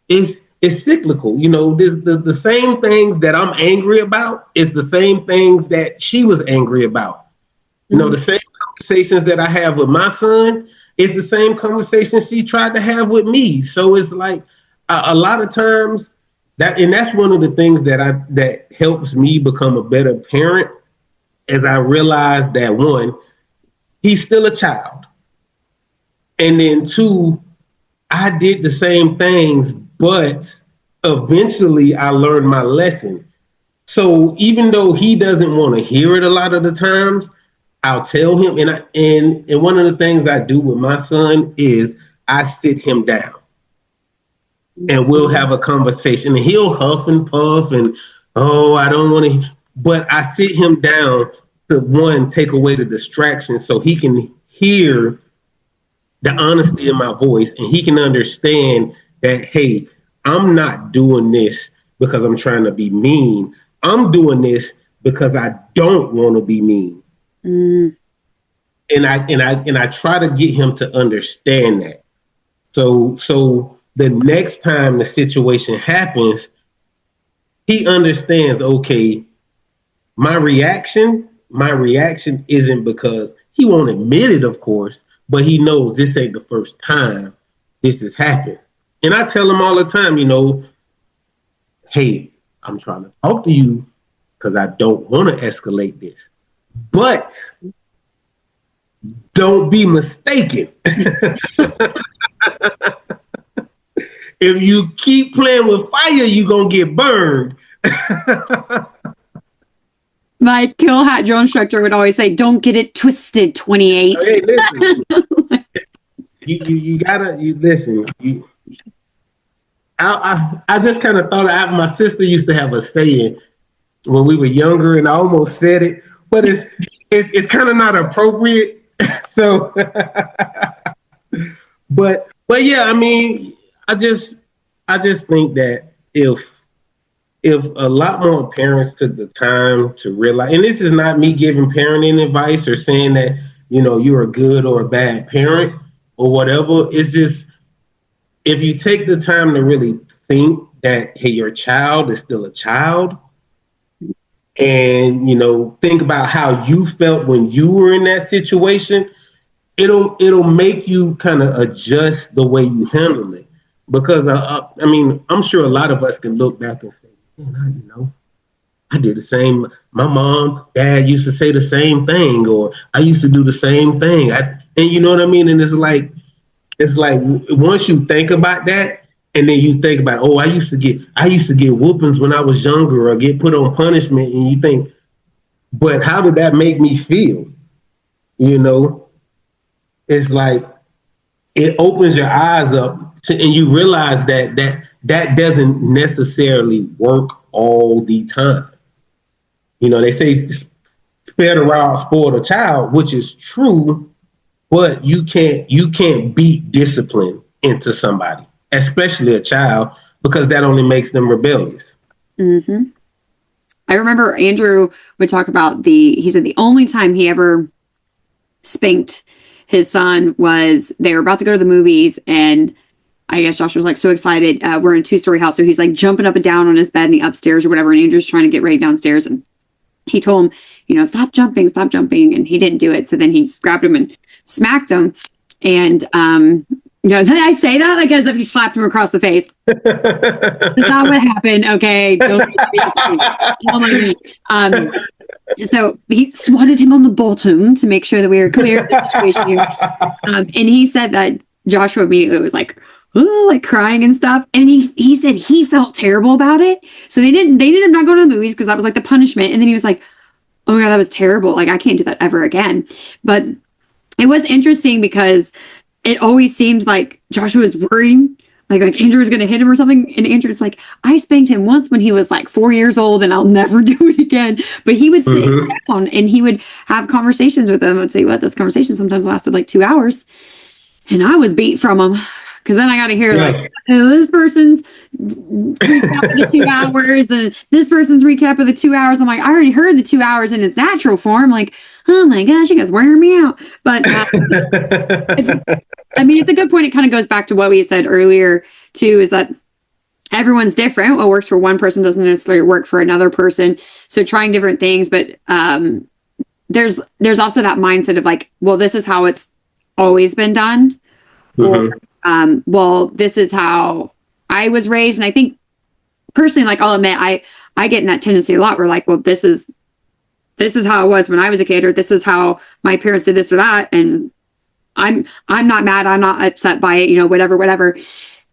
it's cyclical. The same things that I'm angry about is the same things that she was angry about. The same conversations that I have with my son is the same conversation she tried to have with me. So it's like a lot of times that's one of the things that helps me become a better parent, as I realize that, one, he's still a child, and then two, I did the same things, but eventually I learned my lesson. So even though he doesn't want to hear it a lot of the times, I'll tell him. And one of the things I do with my son is I sit him down and we'll have a conversation, and he'll huff and puff and, oh, I don't want to, but I sit him down to, one, take away the distraction so he can hear the honesty in my voice, and he can understand that, hey, I'm not doing this because I'm trying to be mean. I'm doing this because I don't want to be mean. Mm. And I try to get him to understand that. So the next time the situation happens, he understands, okay, my reaction isn't because he won't admit it, of course, but he knows this ain't the first time this has happened. And I tell him all the time, hey, I'm trying to talk to you because I don't want to escalate this. But don't be mistaken. If you keep playing with fire, you're going to get burned. My kill hat drill instructor would always say, don't get it twisted, 28. Hey, listen. you gotta listen. I just kind of thought my sister used to have a saying when we were younger, and I almost said it, but it's kind of not appropriate. So, but yeah, I mean, I just think that if a lot more parents took the time to realize, and this is not me giving parenting advice or saying that, you're a good or a bad parent or whatever. It's just, if you take the time to really think that, hey, your child is still a child, and, think about how you felt when you were in that situation, it'll make you kind of adjust the way you handle it. Because, I mean, I'm sure a lot of us can look back and say, I did the same. My mom, dad used to say the same thing, or I used to do the same thing. And you know what I mean? And it's like once you think about that, and then you think about, I used to get whoopings when I was younger, or get put on punishment, and you think, but how did that make me feel? It's like it opens your eyes up, and you realize that doesn't necessarily work all the time. They say spare the rod, spoil the child, which is true, but you can't beat discipline into somebody, especially a child, because that only makes them rebellious. Mm-hmm. I remember Andrew would talk about he said the only time he ever spanked his son was they were about to go to the movies, and I guess Josh was like so excited. We're in a 2-story house, so he's like jumping up and down on his bed in the upstairs or whatever, and Andrew's trying to get ready downstairs, and he told him, stop jumping, and he didn't do it. So then he grabbed him and smacked him, and I say that like as if he slapped him across the face. That's not what happened. Okay, don't be so he swatted him on the bottom to make sure that we were clear of the situation here. And he said that Joshua immediately was like, oh, like crying and stuff. And he said he felt terrible about it. So they ended up not going to the movies because that was like the punishment. And then he was like, oh my God, that was terrible. Like, I can't do that ever again. But it was interesting because it always seemed like Joshua was worried, like Andrew was going to hit him or something. And Andrew's like, I spanked him once when he was like 4 years old and I'll never do it again. But he would sit down and he would have conversations with him. I'd tell you what, this conversation sometimes lasted like 2 hours. And I was beat from him. Because then I got to hear like, oh, this person's recap of the 2 hours and this person's recap of the 2 hours. I'm like, I already heard the 2 hours in its natural form. Like, oh my gosh, you guys wearing me out. But it's a good point. It kind of goes back to what we said earlier too, is that everyone's different. What works for one person doesn't necessarily work for another person. So trying different things, but there's also that mindset of like, well, this is how it's always been done. Or well, this is how I was raised. And I think personally, like I'll admit, I get in that tendency a lot where like, well, this is how it was when I was a kid, or this is how my parents did this or that. And I'm not mad. I'm not upset by it, whatever.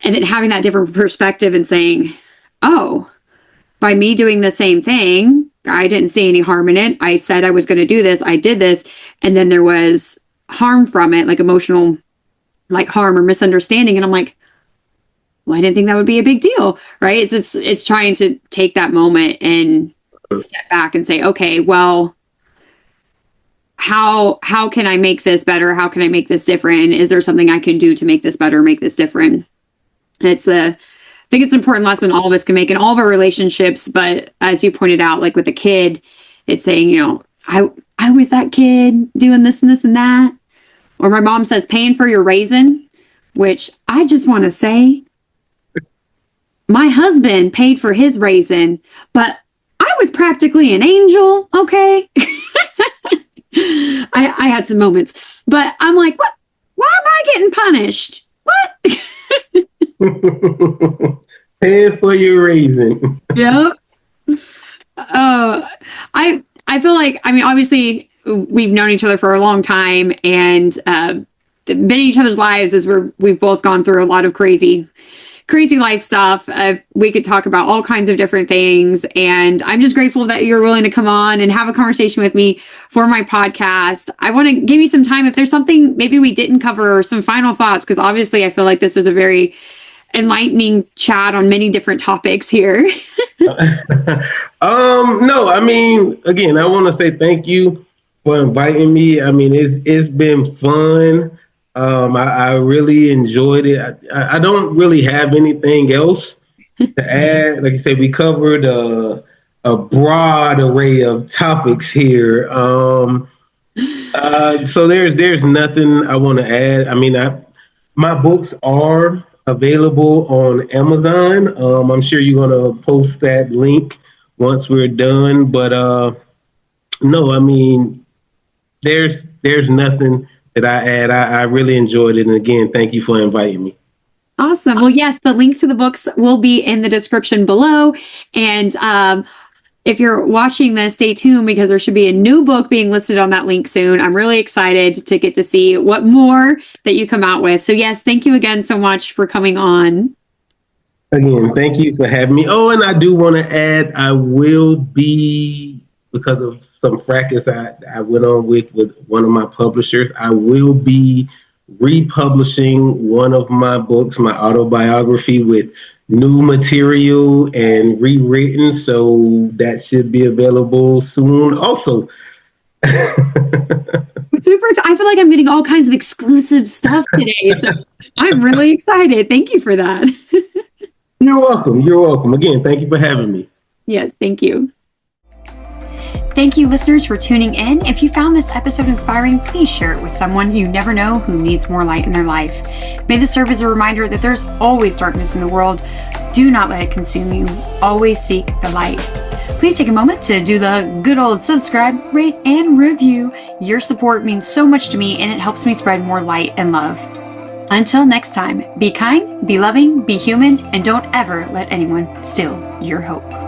And then having that different perspective and saying, oh, by me doing the same thing, I didn't see any harm in it. I said I was going to do this. I did this. And then there was harm from it, like emotional, like harm or misunderstanding. And I'm like, well, I didn't think that would be a big deal. Right. It's trying to take that moment and step back and say, okay, well, how can I make this better? How can I make this different? Is there something I can do to make this better, make this different? I think it's an important lesson all of us can make in all of our relationships. But as you pointed out, like with a kid, it's saying, you know, I was that kid doing this and this and that. Or my mom says, paying for your raisin, which I just want to say, my husband paid for his raisin, but I was practically an angel. Okay. I had some moments, but I'm like, what? Why am I getting punished? What? Paying for your raisin. Yep. I feel like, I mean, obviously we've known each other for a long time and been in each other's lives as we've both gone through a lot of crazy life stuff. We could talk about all kinds of different things. And I'm just grateful that you're willing to come on and have a conversation with me for my podcast. I want to give you some time if there's something maybe we didn't cover or some final thoughts, because obviously I feel like this was a very enlightening chat on many different topics here. No, I mean, again, I want to say thank you for inviting me. I mean, it's been fun. I really enjoyed it. I don't really have anything else to add. Like you said, we covered a broad array of topics here. So there's nothing I want to add. I mean, my books are available on Amazon. I'm sure you're gonna post that link once we're done. But no, I mean, there's nothing that I add. I really enjoyed it, and again, thank you for inviting me. Awesome. Well, yes, the link to the books will be in the description below, and if you're watching this, stay tuned because there should be a new book being listed on that link soon. I'm really excited to get to see what more that you come out with. So yes, thank you again so much for coming on. Again, thank you for having me. Oh, and I do want to add, I will be, because of some fracas I went on with one of my publishers, I will be republishing one of my books, my autobiography, with new material and rewritten, so that should be available soon also. I feel like I'm getting all kinds of exclusive stuff today, so I'm really excited. Thank you for that. You're welcome. Again, thank you for having me. Yes, thank you. Thank you, listeners, for tuning in. If you found this episode inspiring, please share it with someone you never know who needs more light in their life. May this serve as a reminder that there's always darkness in the world. Do not let it consume you. Always seek the light. Please take a moment to do the good old subscribe, rate, and review. Your support means so much to me, and it helps me spread more light and love. Until next time, be kind, be loving, be human, and don't ever let anyone steal your hope.